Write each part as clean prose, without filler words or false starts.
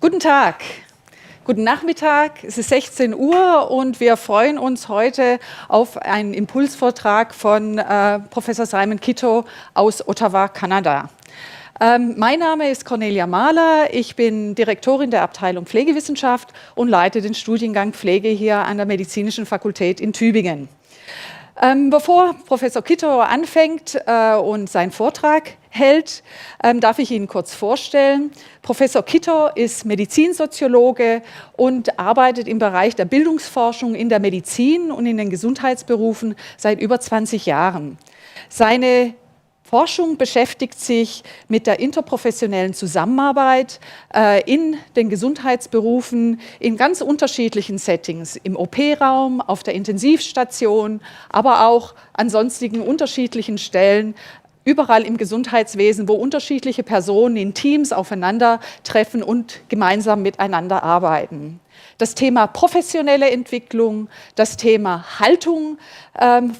Guten Tag, guten Nachmittag, es ist 16 Uhr und wir freuen uns heute auf einen Impulsvortrag von Professor Simon Kitto aus Ottawa, Kanada. Mein Name ist Cornelia Mahler, ich bin Direktorin der Abteilung Pflegewissenschaft und leite den Studiengang Pflege hier an der Medizinischen Fakultät in Tübingen. Bevor Professor Kitto anfängt und seinen Vortrag hält, darf ich Ihnen kurz vorstellen. Professor Kitto ist Medizinsoziologe und arbeitet im Bereich der Bildungsforschung in der Medizin und in den Gesundheitsberufen seit über 20 Jahren. Seine Forschung beschäftigt sich mit der interprofessionellen Zusammenarbeit in den Gesundheitsberufen in ganz unterschiedlichen Settings, im OP-Raum, auf der Intensivstation, aber auch an sonstigen unterschiedlichen Stellen, überall im Gesundheitswesen, wo unterschiedliche Personen in Teams aufeinandertreffen und gemeinsam miteinander arbeiten. Das Thema professionelle Entwicklung, das Thema Haltung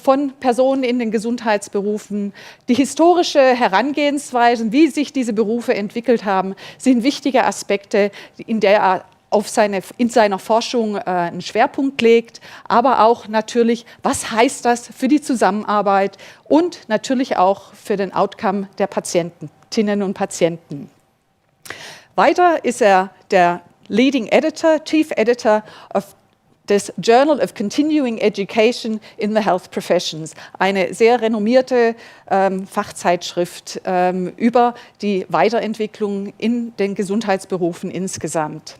von Personen in den Gesundheitsberufen, die historische Herangehensweise, wie sich diese Berufe entwickelt haben, sind wichtige Aspekte, in der er in seiner Forschung einen Schwerpunkt legt, aber auch natürlich, was heißt das für die Zusammenarbeit und natürlich auch für den Outcome der Patientinnen und Patienten. Weiter ist er der Leading Editor, Chief Editor des Journal of Continuing Education in the Health Professions, eine sehr renommierte Fachzeitschrift über die Weiterentwicklung in den Gesundheitsberufen insgesamt.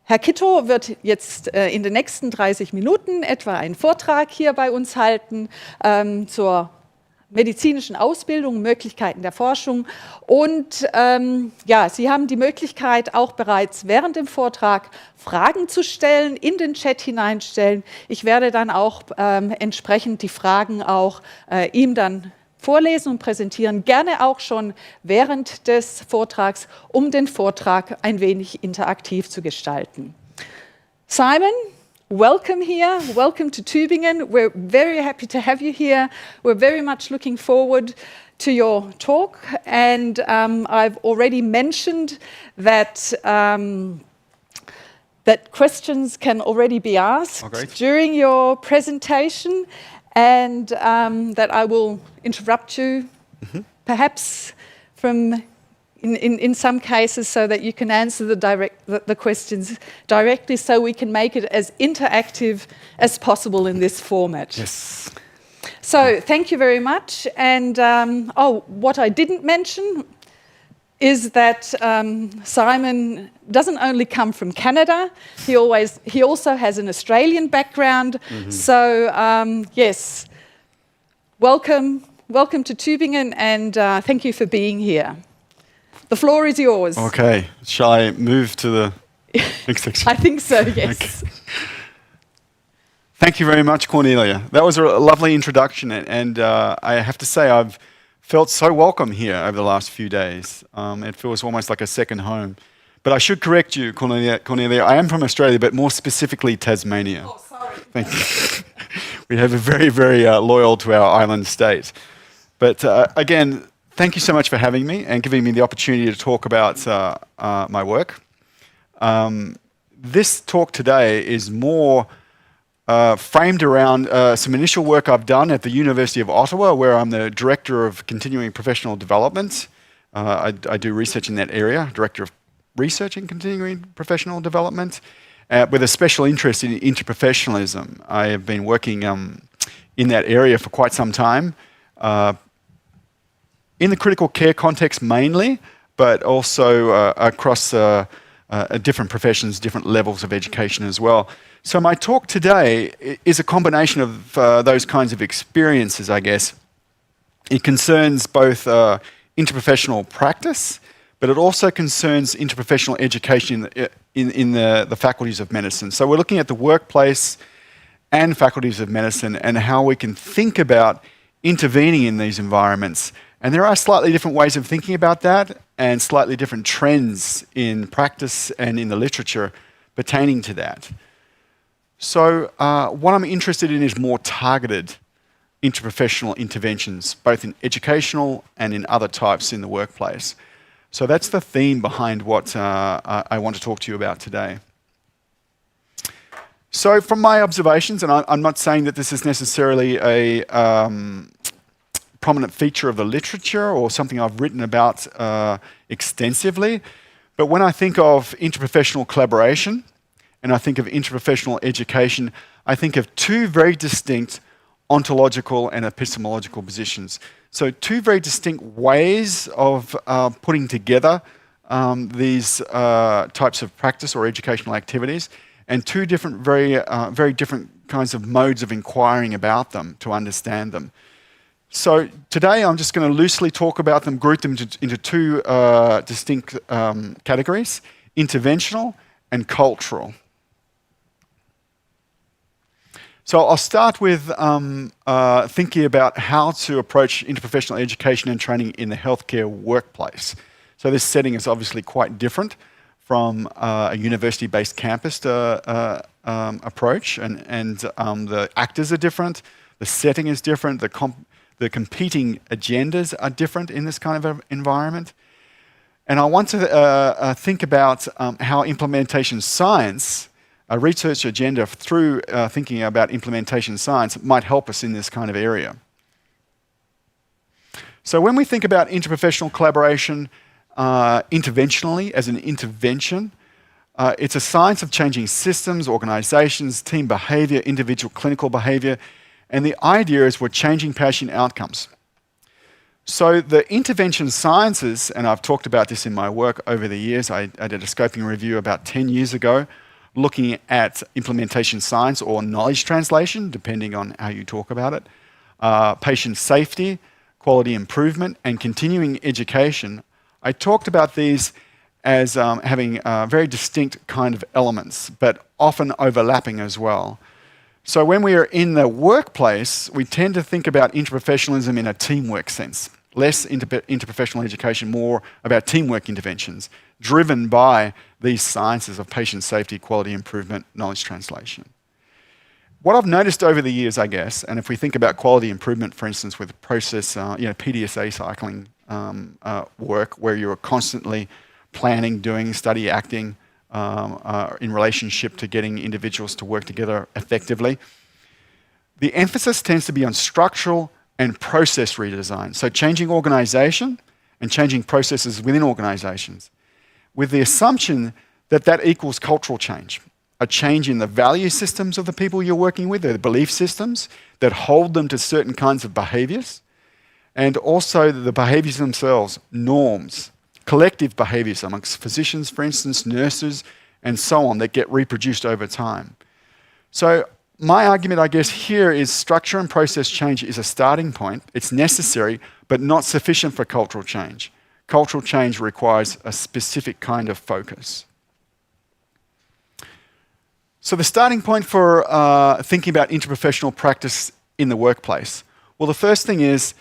Herr Kitto wird jetzt in den nächsten 30 Minuten etwa einen Vortrag hier bei uns halten zur medizinischen Ausbildung, Möglichkeiten der Forschung. Und ja, Sie haben die Möglichkeit, auch bereits während dem Vortrag Fragen zu stellen, in den Chat hineinstellen. Ich werde dann auch entsprechend die Fragen auch ihm dann vorlesen und präsentieren, gerne auch schon während des Vortrags, um den Vortrag ein wenig interaktiv zu gestalten. Simon, welcome here, welcome to Tübingen. We're very happy to have you here. We're very much looking forward to your talk. And I've already mentioned that that questions can already be asked during your presentation, and that I will interrupt you, perhaps from in some cases, so that you can answer the questions directly, so we can make it as interactive as possible in this format. Yes. So thank you very much. And what I didn't mention is that Simon doesn't only come from Canada, he also has an Australian background. So yes, welcome to Tübingen, and thank you for being here. The floor is yours. Okay, shall I move to the next section? I think so, yes. Okay. Thank you very much, Cornelia. That was a lovely introduction, and I have to say I've felt so welcome here over the last few days. It feels almost like a second home. But I should correct you, Cornelia. I am from Australia, but more specifically Tasmania. Oh, sorry. Thank you. We have a very, very loyal to our island state. But again, thank you so much for having me and giving me the opportunity to talk about my work. This talk today is more framed around some initial work I've done at the University of Ottawa, where I'm the Director of Continuing Professional Development. I do research in that area, Director of Research in Continuing Professional Development, with a special interest in interprofessionalism. I have been working in that area for quite some time, in the critical care context mainly, but also across different professions, different levels of education as well. So my talk today is a combination of those kinds of experiences, I guess. It concerns both interprofessional practice, but it also concerns interprofessional education in the faculties of medicine. So we're looking at the workplace and faculties of medicine and how we can think about intervening in these environments. And there are slightly different ways of thinking about that and slightly different trends in practice and in the literature pertaining to that. So what I'm interested in is more targeted interprofessional interventions, both in educational and in other types in the workplace. So that's the theme behind what I want to talk to you about today. So from my observations, and I'm not saying that this is necessarily a prominent feature of the literature or something I've written about extensively, but when I think of interprofessional collaboration and I think of interprofessional education, I think of two very distinct ontological and epistemological positions. So two very distinct ways of putting together these types of practice or educational activities, and two different, very different kinds of modes of inquiring about them to understand them. So today I'm just going to loosely talk about them, group them into two distinct categories: interventional and cultural. So I'll start with thinking about how to approach interprofessional education and training in the healthcare workplace. So this setting is obviously quite different from a university-based campus approach, and the actors are different, the setting is different, the competing agendas are different in this kind of environment. And I want to think about how implementation science, a research agenda through thinking about implementation science, might help us in this kind of area. So when we think about interprofessional collaboration interventionally as an intervention, it's a science of changing systems, organizations, team behavior, individual clinical behavior, and the idea is we're changing patient outcomes. So the intervention sciences, and I've talked about this in my work over the years, I did a scoping review about 10 years ago, looking at implementation science or knowledge translation, depending on how you talk about it, patient safety, quality improvement, and continuing education. I talked about these as having very distinct kind of elements, but often overlapping as well. So when we are in the workplace, we tend to think about interprofessionalism in a teamwork sense. Less interprofessional education, more about teamwork interventions, driven by these sciences of patient safety, quality improvement, knowledge translation. What I've noticed over the years, I guess, and if we think about quality improvement, for instance, with process, PDSA cycling work, where you're constantly planning, doing, study, acting, in relationship to getting individuals to work together effectively. The emphasis tends to be on structural and process redesign. So changing organization and changing processes within organizations, with the assumption that that equals cultural change, a change in the value systems of the people you're working with, the belief systems that hold them to certain kinds of behaviors, and also the behaviors themselves, norms, collective behaviors amongst physicians, for instance, nurses, and so on, that get reproduced over time. So my argument, I guess, here is structure and process change is a starting point. It's necessary, but not sufficient for cultural change. Cultural change requires a specific kind of focus. So the starting point for thinking about interprofessional practice in the workplace. Well, the first thing is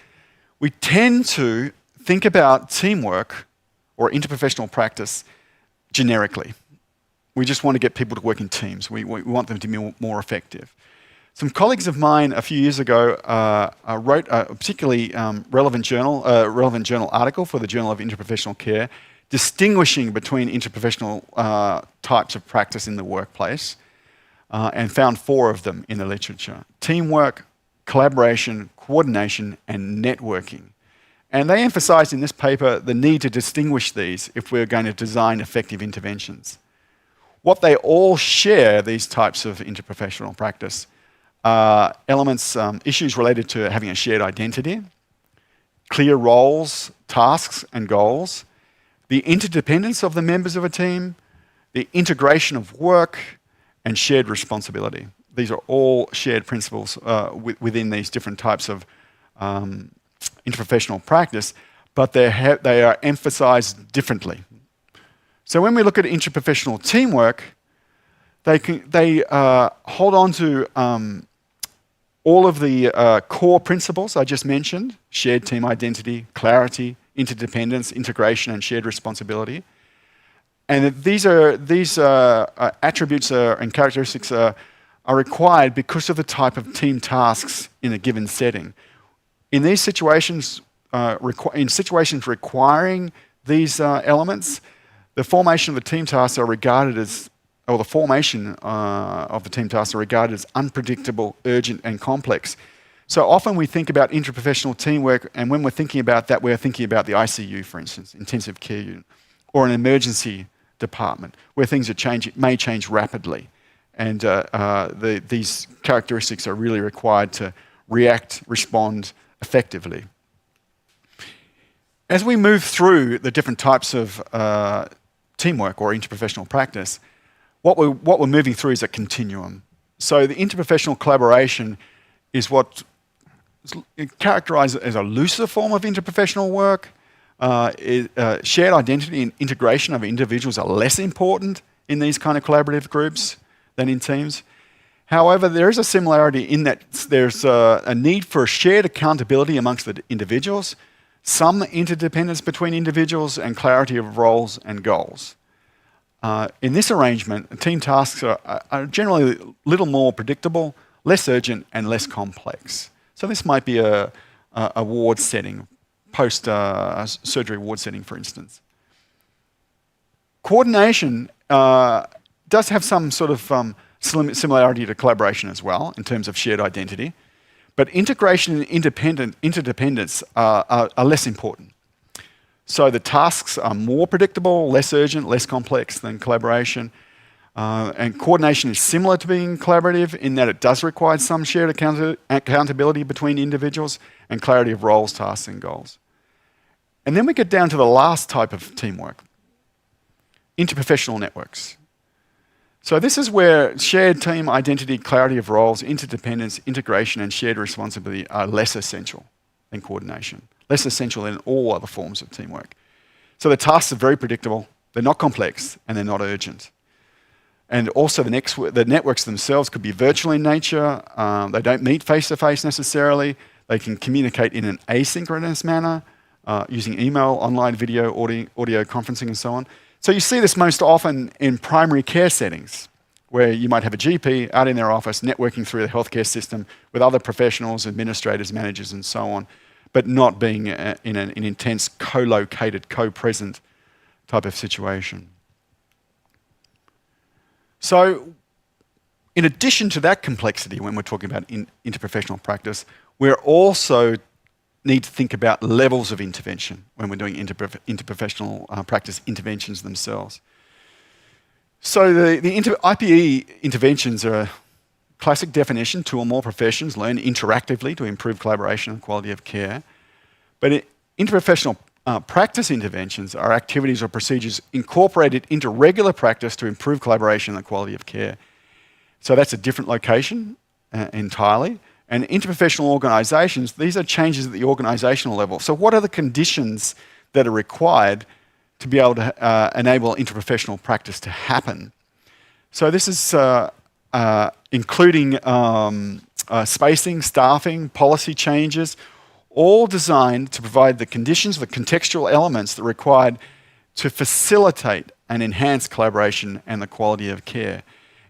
we tend to think about teamwork or interprofessional practice generically. We just want to get people to work in teams. We want them to be more effective. Some colleagues of mine a few years ago wrote a particularly relevant journal article for the Journal of Interprofessional Care, distinguishing between interprofessional types of practice in the workplace, and found 4 of them in the literature: teamwork, collaboration, coordination, and networking. And they emphasised in this paper the need to distinguish these if we're going to design effective interventions. What they all share, these types of interprofessional practice, elements, issues related to having a shared identity, clear roles, tasks, and goals, the interdependence of the members of a team, the integration of work, and shared responsibility. These are all shared principles within these different types of interprofessional practice, but they are emphasized differently. So when we look at interprofessional teamwork, they hold on to all of the core principles I just mentioned: shared team identity, clarity, interdependence, integration, and shared responsibility. And these attributes and characteristics are required because of the type of team tasks in a given setting. In these situations, in situations requiring these elements, the formation of the team tasks are regarded as, or the formation of the team tasks are regarded as unpredictable, urgent, and complex. So often we think about interprofessional teamwork, and when we're thinking about that, we're thinking about the ICU, for instance, intensive care unit, or an emergency department, where things may change rapidly. And these characteristics are really required to respond effectively. As we move through the different types of teamwork or interprofessional practice, what we're moving through is a continuum. So the interprofessional collaboration is what is characterized as a looser form of interprofessional work. Shared identity and integration of individuals are less important in these kind of collaborative groups than in teams. However, there is a similarity in that there's a need for shared accountability amongst the individuals, some interdependence between individuals, and clarity of roles and goals. In this arrangement, team tasks are generally a little more predictable, less urgent, and less complex. So this might be a ward setting, post-surgery ward setting, for instance. Coordination does have some sort of similarity to collaboration as well, in terms of shared identity. But integration and interdependence are less important. So the tasks are more predictable, less urgent, less complex than collaboration. And coordination is similar to being collaborative in that it does require some shared accountability between individuals and clarity of roles, tasks, and goals. And then we get down to the last type of teamwork, interprofessional networks. So this is where shared team identity, clarity of roles, interdependence, integration, and shared responsibility are less essential than coordination, less essential than all other forms of teamwork. So the tasks are very predictable, they're not complex, and they're not urgent. And also the networks themselves could be virtual in nature, they don't meet face-to-face necessarily, they can communicate in an asynchronous manner, using email, online video, audio conferencing, and so on. So you see this most often in primary care settings, where you might have a GP out in their office networking through the healthcare system with other professionals, administrators, managers, and so on, but not being in an intense co-located, co-present type of situation. So in addition to that complexity, when we're talking about interprofessional practice, we're also need to think about levels of intervention when we're doing interprofessional practice interventions themselves. So the IPE interventions are a classic definition: two or more professions learn interactively to improve collaboration and quality of care. But interprofessional practice interventions are activities or procedures incorporated into regular practice to improve collaboration and the quality of care. So that's a different location entirely. And interprofessional organisations, these are changes at the organisational level. So what are the conditions that are required to be able to enable interprofessional practice to happen? So this is including spacing, staffing, policy changes, all designed to provide the conditions, the contextual elements that are required to facilitate and enhance collaboration and the quality of care.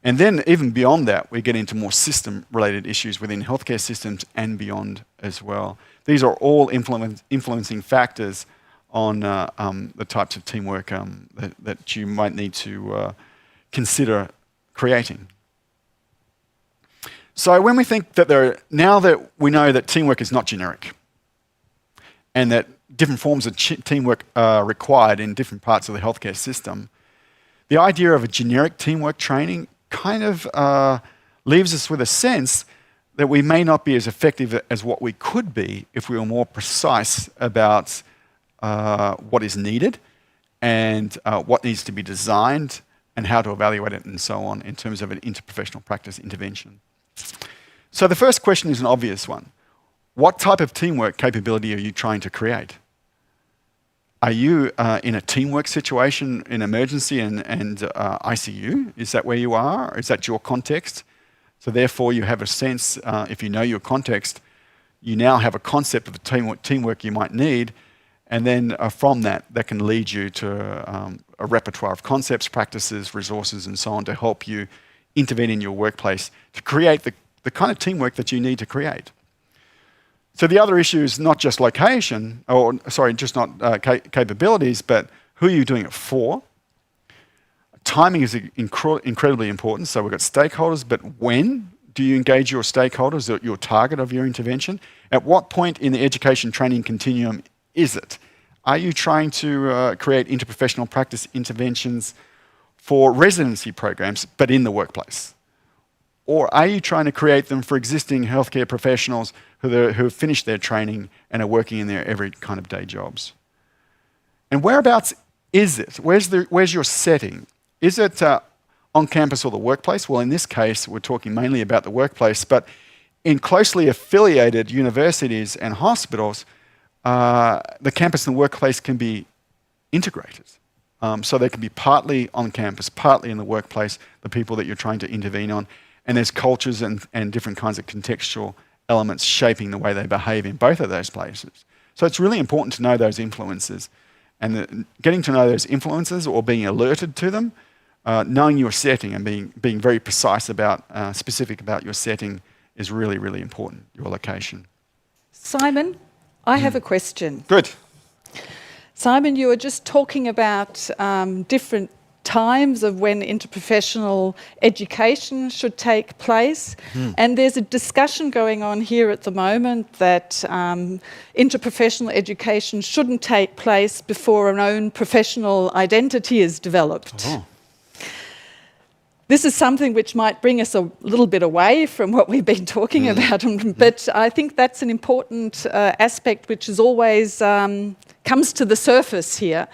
And then even beyond that, we get into more system-related issues within healthcare systems and beyond as well. These are all influencing factors on the types of teamwork that you might need to consider creating. So when we think that now that we know that teamwork is not generic, and that different forms of teamwork are required in different parts of the healthcare system, the idea of a generic teamwork training kind of leaves us with a sense that we may not be as effective as what we could be if we were more precise about what is needed and what needs to be designed and how to evaluate it and so on in terms of an interprofessional practice intervention. So the first question is an obvious one. What type of teamwork capability are you trying to create? Are you in a teamwork situation in emergency and ICU? Is that where you are? Is that your context? So therefore you have a sense, if you know your context, you now have a concept of the teamwork you might need, and then from that can lead you to a repertoire of concepts, practices, resources, and so on to help you intervene in your workplace to create the kind of teamwork that you need to create. So the other issue is not just location, or sorry, just not capabilities, but who are you doing it for? Timing is incredibly important. So we've got stakeholders, but when do you engage your stakeholders, your target of your intervention? At what point in the education training continuum is it? Are you trying to create interprofessional practice interventions for residency programs, but in the workplace? Or are you trying to create them for existing healthcare professionals who have finished their training and are working in their every kind of day jobs? And whereabouts is it? Where's your setting? Is it on campus or the workplace? Well, in this case, we're talking mainly about the workplace, but in closely affiliated universities and hospitals, the campus and the workplace can be integrated. So they can be partly on campus, partly in the workplace, the people that you're trying to intervene on. And there's cultures and different kinds of contextual elements shaping the way they behave in both of those places. So it's really important to know those influences. And getting to know those influences or being alerted to them, knowing your setting and being very precise about, specific about your setting is really, really important, your location. Simon, I have a question. Good. Simon, you were just talking about different times of when interprofessional education should take place. And there's a discussion going on here at the moment that interprofessional education shouldn't take place before an own professional identity is developed. Oh. This is something which might bring us a little bit away from what we've been talking about, but I think that's an important aspect which is always comes to the surface here.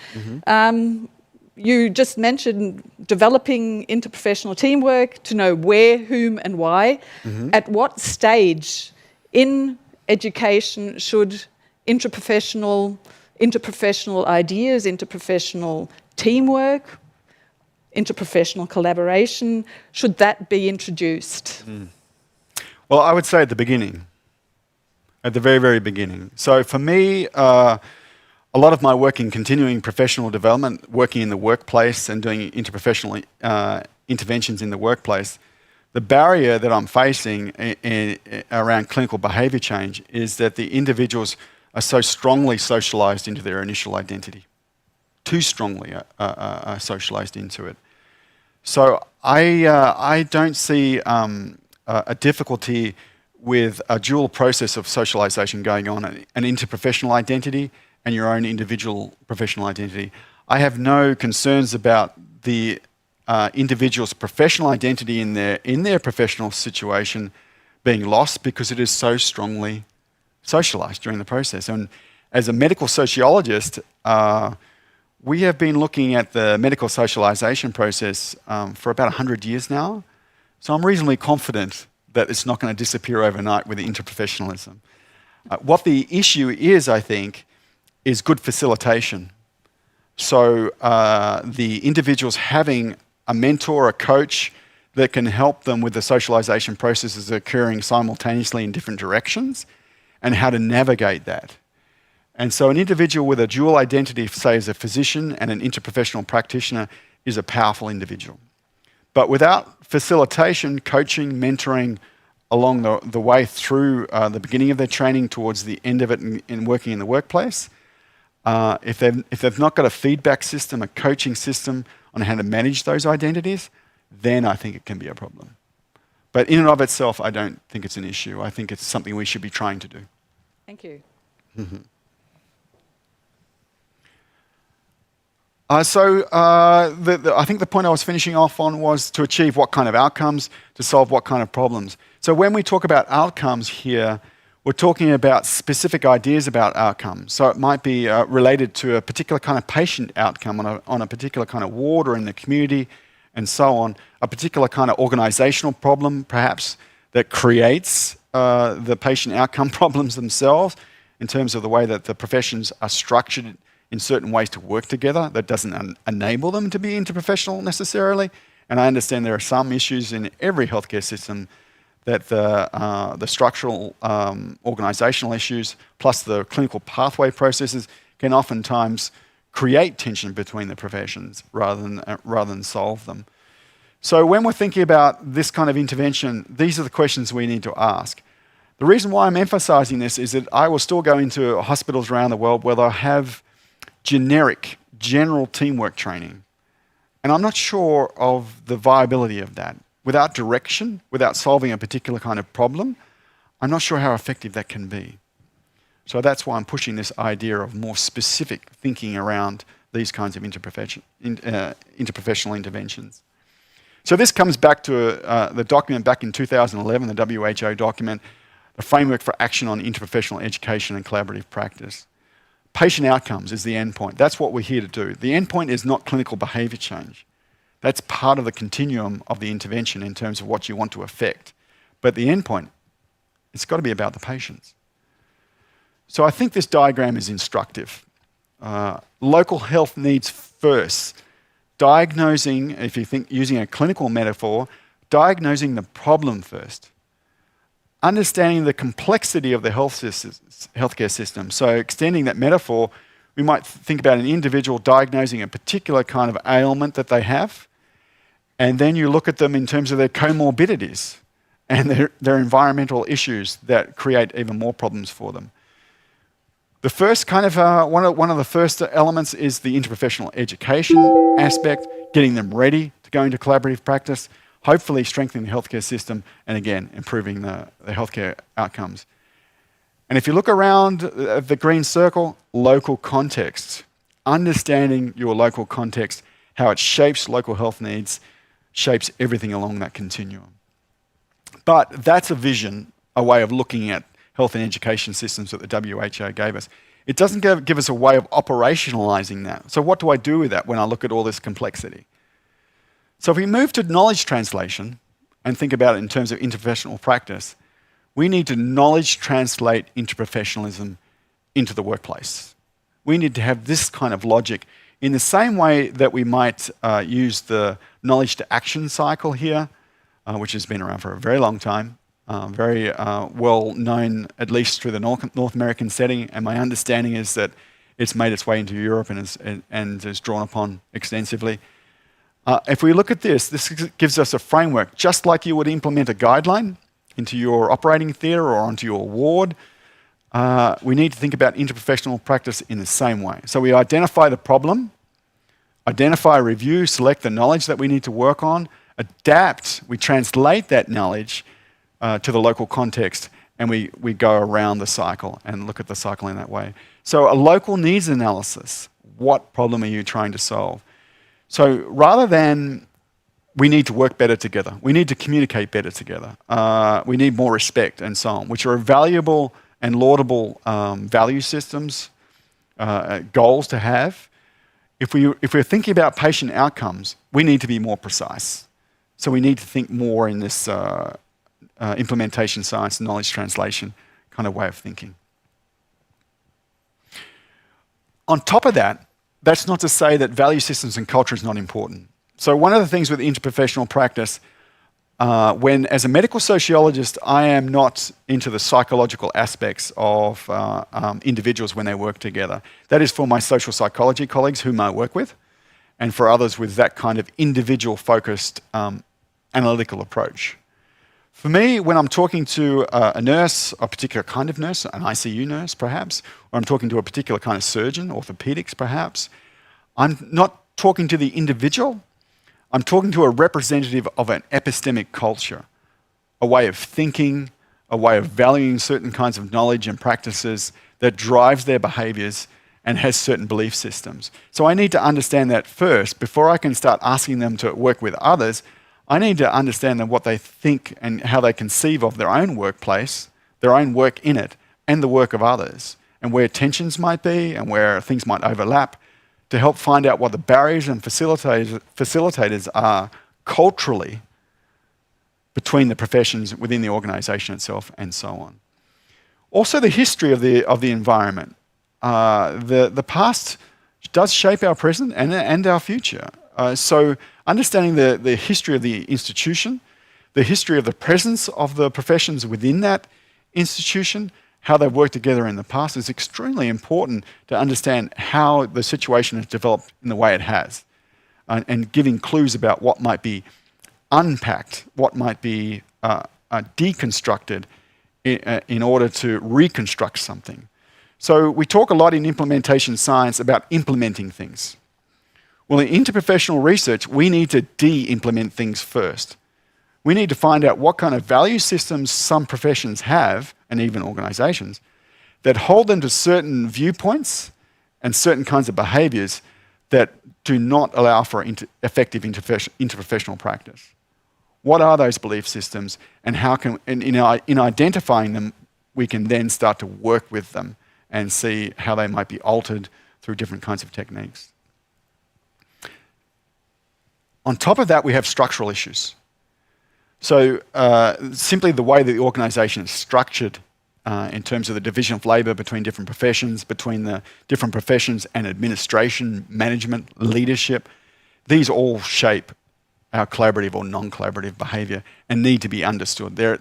You just mentioned developing interprofessional teamwork to know where, whom and why. At what stage in education should interprofessional ideas, interprofessional teamwork, interprofessional collaboration, should that be introduced? Well, I would say at the beginning, at the very, very beginning. So for me, a lot of my work in continuing professional development, working in the workplace and doing interprofessional interventions in the workplace, the barrier that I'm facing around clinical behaviour change is that the individuals are so strongly socialised into their initial identity, too strongly socialised into it. So I don't see a difficulty with a dual process of socialisation going on, an interprofessional identity and your own individual professional identity. I have no concerns about the individual's professional identity in their professional situation being lost because it is so strongly socialised during the process. And as a medical sociologist, we have been looking at the medical socialisation process for about 100 years now. So I'm reasonably confident that it's not going to disappear overnight with interprofessionalism. What the issue is, I think, is good facilitation. So the individuals having a mentor, a coach that can help them with the socialization processes occurring simultaneously in different directions and how to navigate that. And so an individual with a dual identity, say as a physician and an interprofessional practitioner, is a powerful individual. But without facilitation, coaching, mentoring along the way through the beginning of their training towards the end of it in working in the workplace, if they've not got a feedback system, a coaching system on how to manage those identities, then I think it can be a problem. But in and of itself, I don't think it's an issue. I think it's something we should be trying to do. Thank you. I think the point I was finishing off on was to achieve what kind of outcomes, to solve what kind of problems. So when we talk about outcomes here, we're talking about specific ideas about outcomes. So it might be related to a particular kind of patient outcome on a particular kind of ward or in the community and so on, a particular kind of organizational problem perhaps that creates the patient outcome problems themselves in terms of the way that the professions are structured in certain ways to work together that doesn't enable them to be interprofessional necessarily. And I understand there are some issues in every healthcare system that the structural organizational issues plus the clinical pathway processes can oftentimes create tension between the professions rather than solve them. So when we're thinking about this kind of intervention, these are the questions we need to ask. The reason why I'm emphasizing this is that I will still go into hospitals around the world where they'll have generic, general teamwork training. And I'm not sure of the viability of that. Without direction, without solving a particular kind of problem, I'm not sure how effective that can be. So that's why I'm pushing this idea of more specific thinking around these kinds of interprofessional interventions. So this comes back to the document back in 2011, the WHO document, the Framework for Action on Interprofessional Education and Collaborative Practice. Patient outcomes is the endpoint. That's what we're here to do. The endpoint is not clinical behaviour change. That's part of the continuum of the intervention in terms of what you want to affect. But the endpoint, it's got to be about the patients. So I think this diagram is instructive. Local health needs first. Diagnosing, if you think using a clinical metaphor, diagnosing the problem first. Understanding the complexity of the healthcare system. So extending that metaphor, we might think about an individual diagnosing a particular kind of ailment that they have, and then you look at them in terms of their comorbidities and their environmental issues that create even more problems for them. The first kind of, one of the first elements is the interprofessional education aspect, getting them ready to go into collaborative practice, hopefully strengthening the healthcare system, and again, improving the healthcare outcomes. And if you look around the green circle, local context, understanding your local context, how it shapes local health needs, shapes everything along that continuum. But that's a vision, a way of looking at health and education systems that the WHO gave us. It doesn't give us a way of operationalizing that. So what do I do with that when I look at all this complexity? So if we move to knowledge translation and think about it in terms of interprofessional practice, we need to knowledge translate interprofessionalism into the workplace. We need to have this kind of logic in the same way that we might use the knowledge to action cycle here, which has been around for a very long time, very well known, at least through the North American setting, and my understanding is that it's made its way into Europe and is drawn upon extensively. If we look at this gives us a framework, just like you would implement a guideline into your operating theatre or onto your ward. We need to think about interprofessional practice in the same way. So we identify the problem, identify, review, select the knowledge that we need to work on, adapt, we translate that knowledge to the local context, and we go around the cycle and look at the cycle in that way. So a local needs analysis, what problem are you trying to solve? So rather than we need to work better together, we need to communicate better together, we need more respect and so on, which are valuable and laudable value systems, goals to have. If we're thinking about patient outcomes, we need to be more precise. So we need to think more in this implementation science, knowledge translation kind of way of thinking. On top of that, that's not to say that value systems and culture is not important. So one of the things with interprofessional practice, when as a medical sociologist, I am not into the psychological aspects of individuals when they work together. That is for my social psychology colleagues whom I work with, and for others with that kind of individual-focused analytical approach. For me, when I'm talking to a nurse, a particular kind of nurse, an ICU nurse perhaps, or I'm talking to a particular kind of surgeon, orthopedics perhaps, I'm not talking to the individual, I'm talking to a representative of an epistemic culture, a way of thinking, a way of valuing certain kinds of knowledge and practices that drives their behaviours and has certain belief systems. So I need to understand that first before I can start asking them to work with others. I need to understand them, what they think and how they conceive of their own workplace, their own work in it, and the work of others, and where tensions might be and where things might overlap, to help find out what the barriers and facilitators are culturally between the professions within the organisation itself, and so on. Also, the history of the environment. The past does shape our present and our future. So understanding the history of the institution, the history of the presence of the professions within that institution, how they've worked together in the past is extremely important to understand how the situation has developed in the way it has, and giving clues about what might be unpacked, what might be deconstructed in order to reconstruct something. So we talk a lot in implementation science about implementing things. Well, in interprofessional research, we need to de-implement things first. We need to find out what kind of value systems some professions have, and even organizations, that hold them to certain viewpoints and certain kinds of behaviors that do not allow for effective interprofessional practice. What are those belief systems, and how can, in identifying them, we can then start to work with them and see how they might be altered through different kinds of techniques. On top of that, we have structural issues. So simply the way that the organization is structured in terms of the division of labor between different professions, between the different professions and administration, management, leadership, these all shape our collaborative or non-collaborative behavior and need to be understood.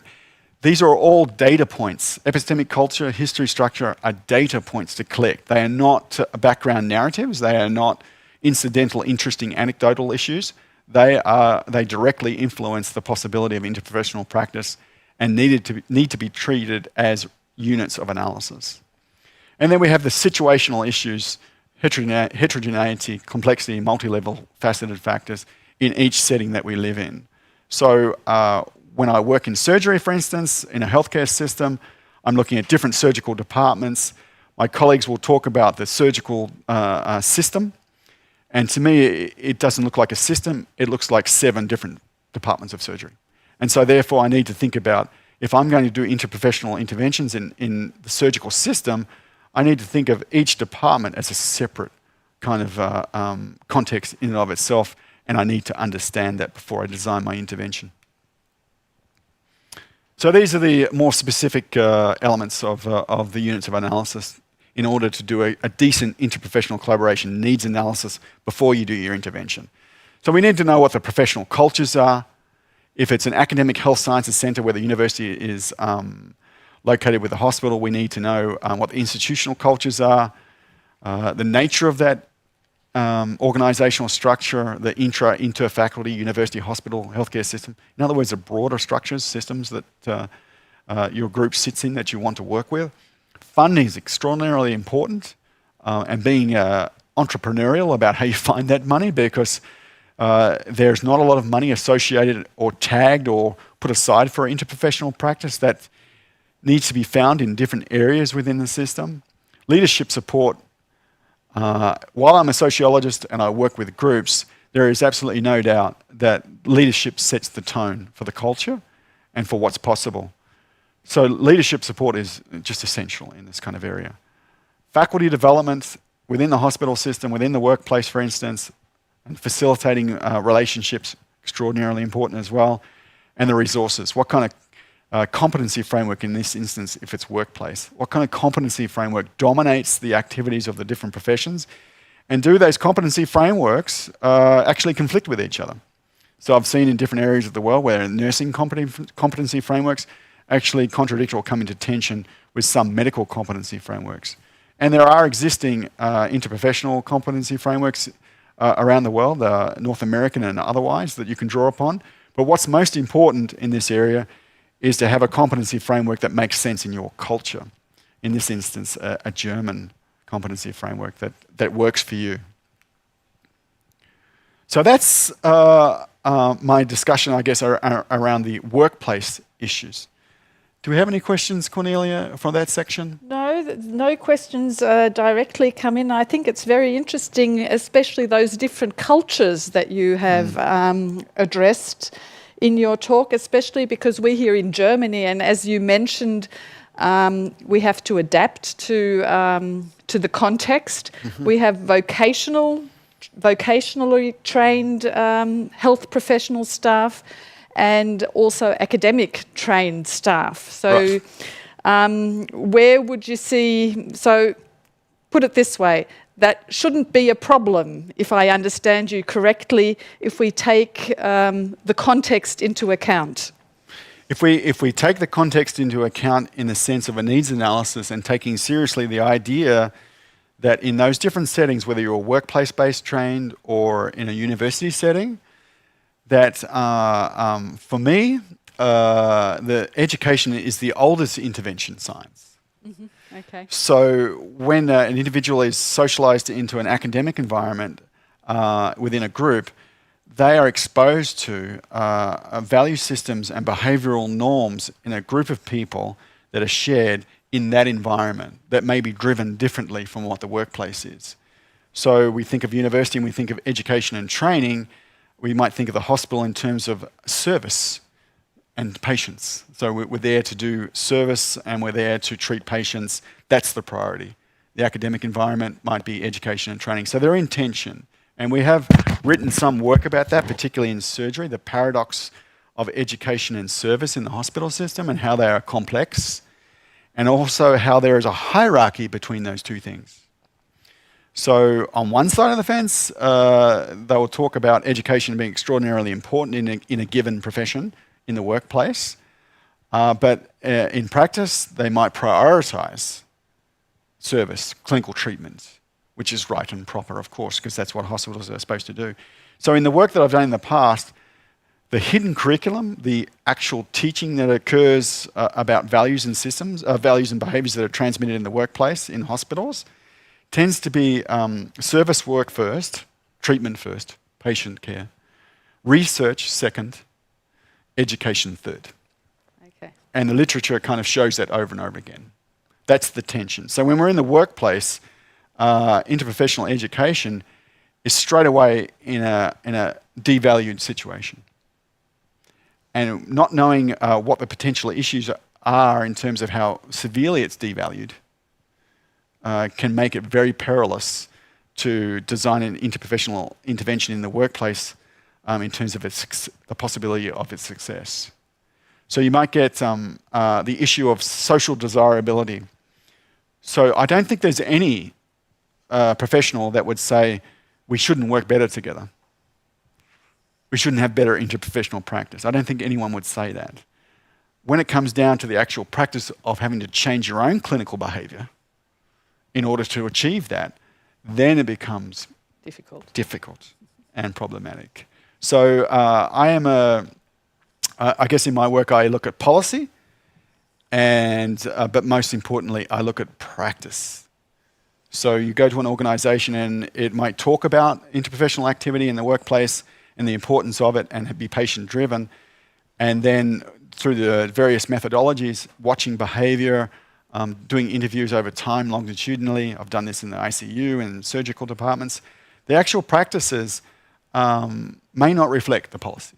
These are all data points. Epistemic culture, history, structure are data points to collect. They are not background narratives. They are not incidental, interesting, anecdotal issues. They directly influence the possibility of interprofessional practice and need to be treated as units of analysis. And then we have the situational issues, heterogeneity, complexity, multi-level faceted factors in each setting that we live in. So when I work in surgery, for instance, in a healthcare system, I'm looking at different surgical departments. My colleagues will talk about the surgical system. And to me, it doesn't look like a system. It looks like 7 different departments of surgery. And so therefore, I need to think about, if I'm going to do interprofessional interventions in the surgical system, I need to think of each department as a separate kind of context in and of itself, and I need to understand that before I design my intervention. So these are the more specific elements of the units of analysis in order to do a decent interprofessional collaboration needs analysis before you do your intervention. So we need to know what the professional cultures are. If it's an academic health sciences centre where the university is located with the hospital, we need to know what the institutional cultures are, the nature of that organisational structure, the inter-faculty, university, hospital, healthcare system. In other words, the broader structures, systems that your group sits in that you want to work with. Funding is extraordinarily important, and being entrepreneurial about how you find that money, because there's not a lot of money associated or tagged or put aside for interprofessional practice that needs to be found in different areas within the system. Leadership support. While I'm a sociologist and I work with groups, there is absolutely no doubt that leadership sets the tone for the culture and for what's possible. So leadership support is just essential in this kind of area. Faculty development within the hospital system, within the workplace, for instance, and facilitating relationships, extraordinarily important as well. And the resources. What kind of competency framework in this instance, if it's workplace? What kind of competency framework dominates the activities of the different professions? And do those competency frameworks actually conflict with each other? So I've seen in different areas of the world where nursing competency frameworks actually contradict or come into tension with some medical competency frameworks. And there are existing interprofessional competency frameworks around the world, North American and otherwise, that you can draw upon. But what's most important in this area is to have a competency framework that makes sense in your culture. In this instance, a German competency framework that works for you. So that's my discussion, I guess, around the workplace issues. Do we have any questions, Cornelia, from that section? No questions directly come in. I think it's very interesting, especially those different cultures that you have addressed in your talk, especially because we're here in Germany, and as you mentioned, we have to adapt to the context. Mm-hmm. We have vocationally trained health professional staff, and also academic trained staff. So where would you see, so put it this way, that shouldn't be a problem, if I understand you correctly, if we take the context into account. If we take the context into account in the sense of a needs analysis and taking seriously the idea that in those different settings, whether you're workplace-based trained or in a university setting, that for me, the education is the oldest intervention science. Okay. So when an individual is socialized into an academic environment within a group, they are exposed to value systems and behavioral norms in a group of people that are shared in that environment that may be driven differently from what the workplace is. So we think of university and we think of education and training. We might think of the hospital in terms of service and patients. So we're there to do service and we're there to treat patients. That's the priority. The academic environment might be education and training. So they're in tension. And we have written some work about that, particularly in surgery, the paradox of education and service in the hospital system and how they are complex, and also how there is a hierarchy between those two things. So on one side of the fence, they will talk about education being extraordinarily important in a given profession, in the workplace. But in practice, they might prioritize service, clinical treatment, which is right and proper, of course, because that's what hospitals are supposed to do. So in the work that I've done in the past, the hidden curriculum, the actual teaching that occurs about values and systems, values and behaviors that are transmitted in the workplace, in hospitals, tends to be service work first, treatment first, patient care, research second, education third. Okay. And the literature kind of shows that over and over again. That's the tension. So when we're in the workplace, interprofessional education is straight away in a devalued situation. And not knowing what the potential issues are in terms of how severely it's devalued can make it very perilous to design an interprofessional intervention in the workplace in terms of the possibility of its success. So you might get the issue of social desirability. So I don't think there's any professional that would say we shouldn't work better together. We shouldn't have better interprofessional practice. I don't think anyone would say that. When it comes down to the actual practice of having to change your own clinical behavior in order to achieve that, then it becomes difficult and problematic. So I guess in my work I look at policy, but most importantly I look at practice. So you go to an organization and it might talk about interprofessional activity in the workplace and the importance of it and be patient-driven. And then through the various methodologies, watching behavior, doing interviews over time longitudinally. I've done this in the ICU and surgical departments. The actual practices may not reflect the policy.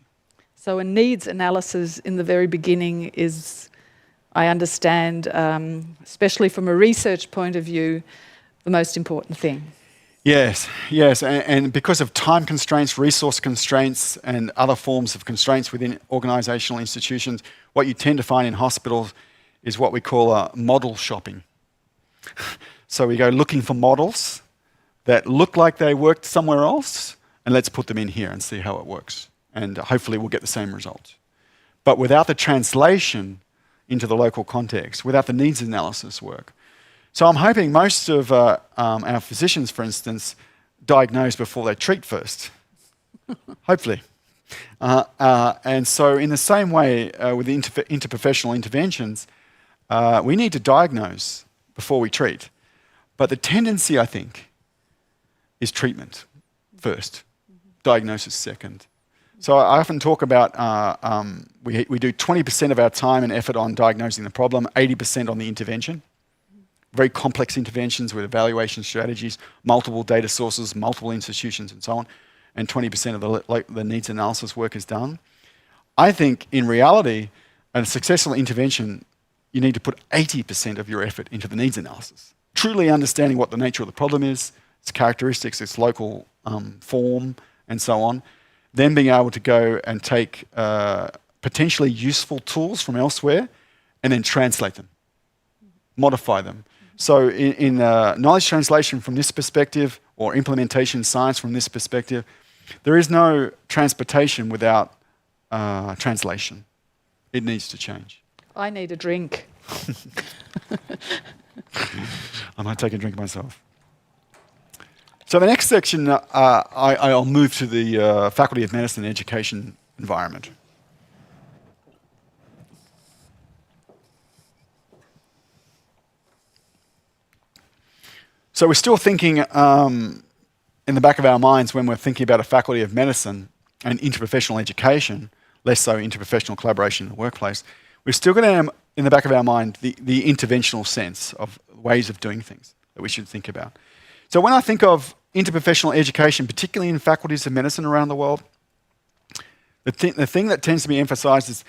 So a needs analysis in the very beginning is, I understand, especially from a research point of view, the most important thing. Yes, and because of time constraints, resource constraints, and other forms of constraints within organizational institutions, what you tend to find in hospitals is what we call model shopping. So we go looking for models that look like they worked somewhere else, and let's put them in here and see how it works. And hopefully we'll get the same result. But without the translation into the local context, without the needs analysis work. So I'm hoping most of our physicians, for instance, diagnose before they treat first. Hopefully. And so in the same way with interprofessional interventions, we need to diagnose before we treat. But the tendency, I think, is treatment first, diagnosis second. So I often talk about we do 20% of our time and effort on diagnosing the problem, 80% on the intervention. Very complex interventions with evaluation strategies, multiple data sources, multiple institutions and so on, and 20% of the needs analysis work is done. I think in reality, a successful intervention, you need to put 80% of your effort into the needs analysis. Truly understanding what the nature of the problem is, its characteristics, its local form, and so on. Then being able to go and take potentially useful tools from elsewhere and then translate them, modify them. So in knowledge translation from this perspective, or implementation science from this perspective, there is no transportation without translation. It needs to change. I need a drink. I might take a drink myself. So the next section, I'll move to the Faculty of Medicine and Education environment. So we're still thinking in the back of our minds when we're thinking about a faculty of medicine and interprofessional education, less so interprofessional collaboration in the workplace, we're still going to have in the back of our mind the interventional sense of ways of doing things that we should think about. So when I think of interprofessional education, particularly in faculties of medicine around the world, the thing that tends to be emphasized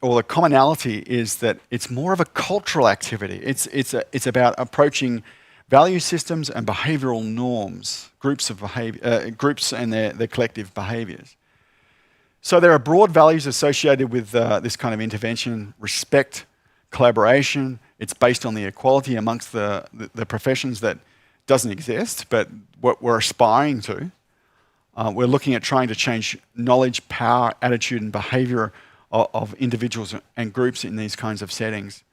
or the commonality is that it's more of a cultural activity. It's about approaching value systems and behavioral norms, groups and their collective behaviors. So there are broad values associated with this kind of intervention: respect, collaboration. It's based on the equality amongst the professions that doesn't exist, but what we're aspiring to. We're looking at trying to change knowledge, power, attitude, and behavior of individuals and groups in these kinds of settings.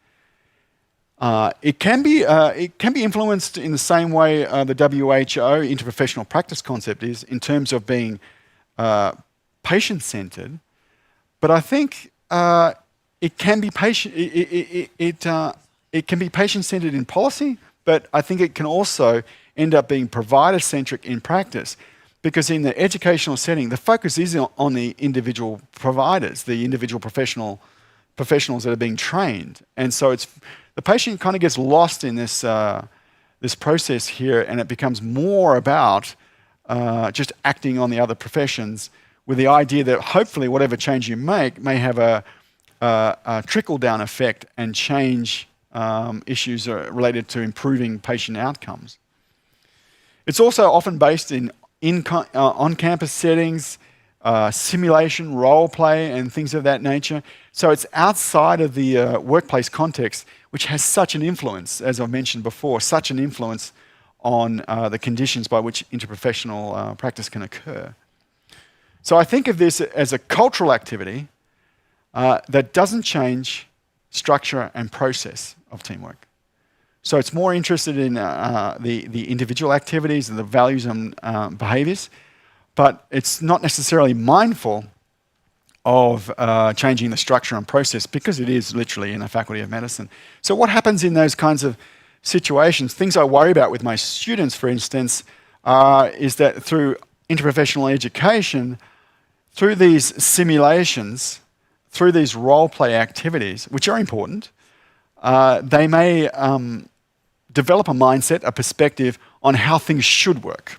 It can be influenced in the same way the WHO interprofessional practice concept is, in terms of being patient-centered. But I think it can be patient-centered in policy, but I think it can also end up being provider-centric in practice. Because in the educational setting, the focus is on the individual providers, the individual professionals that are being trained. And so the patient kind of gets lost in this process here, and it becomes more about just acting on the other professions, with the idea that hopefully whatever change you make may have a trickle-down effect and change issues related to improving patient outcomes. It's also often based in on-campus settings, simulation, role play, and things of that nature. So it's outside of the workplace context, which has such an influence, as I mentioned before, such an influence on the conditions by which interprofessional practice can occur. So I think of this as a cultural activity that doesn't change structure and process of teamwork. So it's more interested in the individual activities and the values and behaviors, but it's not necessarily mindful of changing the structure and process, because it is literally in the Faculty of Medicine. So what happens in those kinds of situations? Things I worry about with my students, for instance, is that through interprofessional education, through these simulations, through these role play activities, which are important, they may develop a mindset, a perspective on how things should work,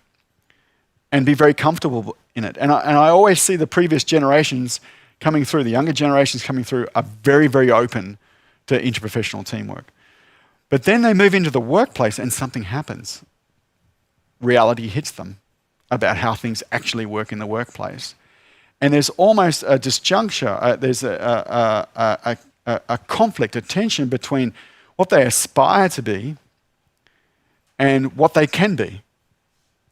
and be very comfortable in it. And I always see the previous generations coming through, the younger generations coming through, are very, very open to interprofessional teamwork. But then they move into the workplace and something happens. Reality hits them about how things actually work in the workplace. And there's almost a disjuncture, there's a conflict, a tension between what they aspire to be and what they can be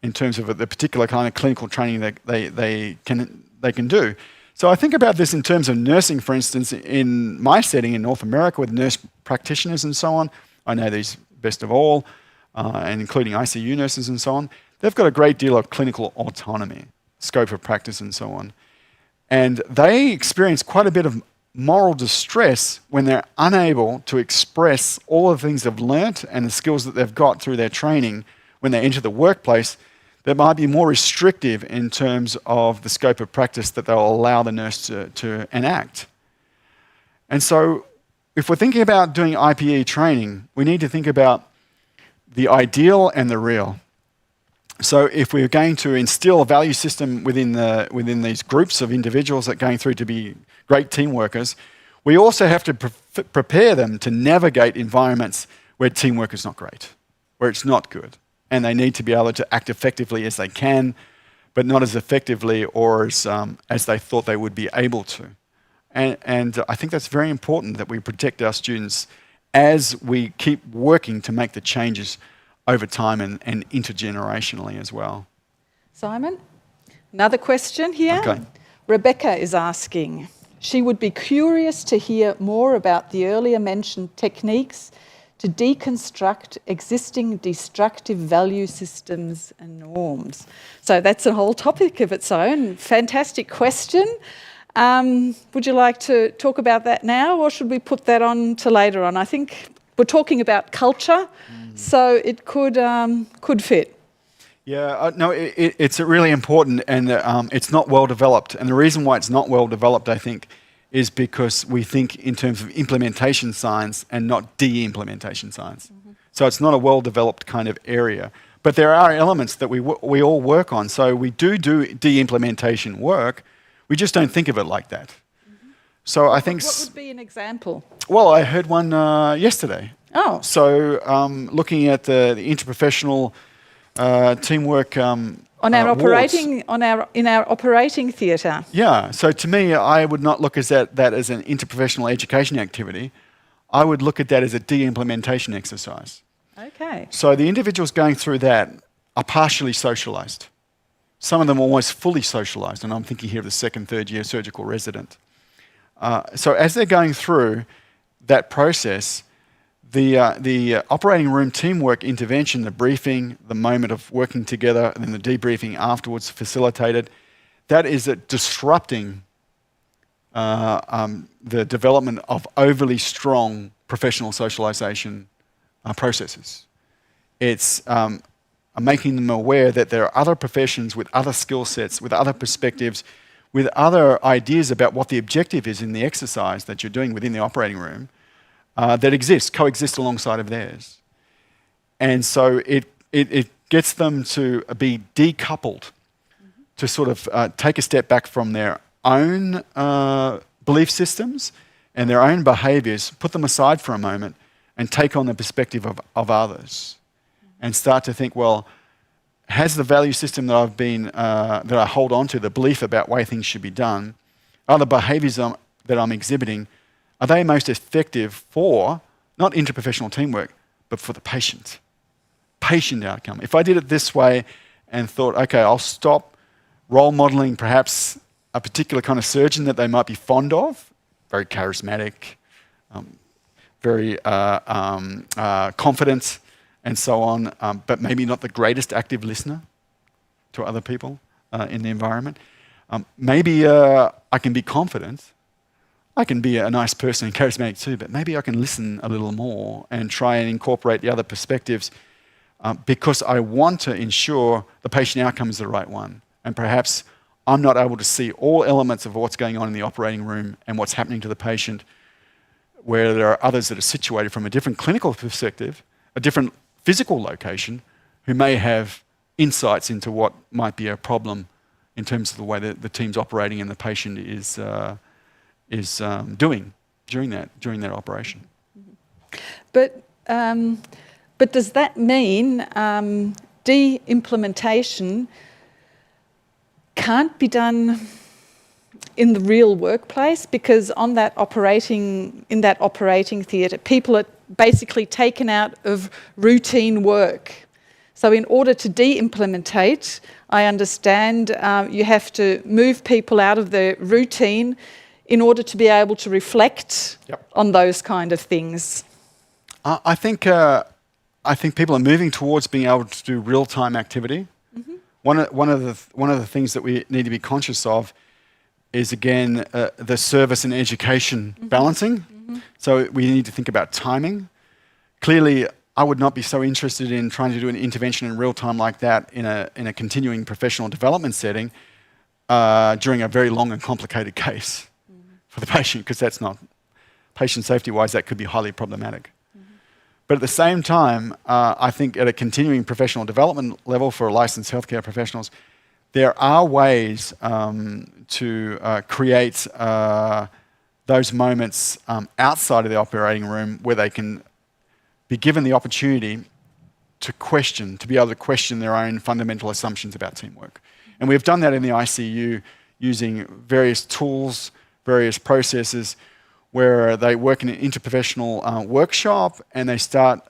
in terms of the particular kind of clinical training that they can do. So I think about this in terms of nursing, for instance, in my setting in North America with nurse practitioners and so on. I know these best of all, and including ICU nurses and so on. They've got a great deal of clinical autonomy, scope of practice and so on. And they experience quite a bit of moral distress when they're unable to express all the things they've learnt and the skills that they've got through their training when they enter the workplace, that might be more restrictive in terms of the scope of practice that they'll allow the nurse to enact. And so if we're thinking about doing IPE training, we need to think about the ideal and the real. So if we're going to instill a value system within these groups of individuals that are going through to be great team workers, we also have to prepare them to navigate environments where teamwork is not great, where it's not good. And they need to be able to act effectively as they can, but not as effectively or as they thought they would be able to. And I think that's very important that we protect our students as we keep working to make the changes over time and intergenerationally as well. Simon, another question here. Okay. Rebecca is asking, she would be curious to hear more about the earlier mentioned techniques to deconstruct existing destructive value systems and norms. So that's a whole topic of its own. Fantastic question. Would you like to talk about that now, or should we put that on to later on? I think we're talking about culture So it could fit. Yeah, no, it's really important, and it's not well developed. And the reason why it's not well developed, I think, is because we think in terms of implementation science and not de-implementation science. So it's not a well developed kind of area. But there are elements that we all work on. So we do de-implementation work. We just don't think of it like that. So I think. What would be an example? Well, I heard one yesterday. Oh. So looking at the interprofessional teamwork in our operating theatre. Yeah. So to me, I would not look at that as an interprofessional education activity. I would look at that as a de-implementation exercise. Okay. So the individuals going through that are partially socialised. Some of them almost fully socialised, and I'm thinking here of the second, third year surgical resident. So as they're going through that process, the operating room teamwork intervention, the briefing, the moment of working together, and then the debriefing afterwards facilitated, that is disrupting the development of overly strong professional socialisation processes. It's making them aware that there are other professions with other skill sets, with other perspectives, with other ideas about what the objective is in the exercise that you're doing within the operating room that coexist alongside of theirs. And so it gets them to be decoupled, to sort of take a step back from their own belief systems and their own behaviours, put them aside for a moment, and take on the perspective of others, and start to think, well, has the value system that that I hold on to, the belief about way things should be done, are the behaviours that I'm exhibiting, are they most effective for not interprofessional teamwork, but for the patient outcome? If I did it this way and thought, okay, I'll stop role modelling perhaps a particular kind of surgeon that they might be fond of, very charismatic, very confident, and so on, but maybe not the greatest active listener to other people in the environment. Maybe I can be confident, I can be a nice person and charismatic too, but maybe I can listen a little more and try and incorporate the other perspectives because I want to ensure the patient outcome is the right one. And perhaps I'm not able to see all elements of what's going on in the operating room and what's happening to the patient, where there are others that are situated from a different clinical perspective, a different physical location, who may have insights into what might be a problem in terms of the way that the team's operating and the patient is doing during that operation. But does that mean de-implementation can't be done in the real workplace? Because in that operating theatre, people are basically taken out of routine work. So in order to de-implementate, I understand you have to move people out of the routine in order to be able to reflect on those kind of things. I think people are moving towards being able to do real-time activity. Mm-hmm. One of the things that we need to be conscious of is, again, the service and education balancing. Mm-hmm. So we need to think about timing. Clearly, I would not be so interested in trying to do an intervention in real time like that in a continuing professional development setting during a very long and complicated case for the patient, because that's not, patient safety-wise, that could be highly problematic. But at the same time, I think at a continuing professional development level for licensed healthcare professionals, there are ways to create those moments outside of the operating room where they can be given the opportunity to be able to question their own fundamental assumptions about teamwork. And we've done that in the ICU using various tools, various processes, where they work in an interprofessional workshop and they start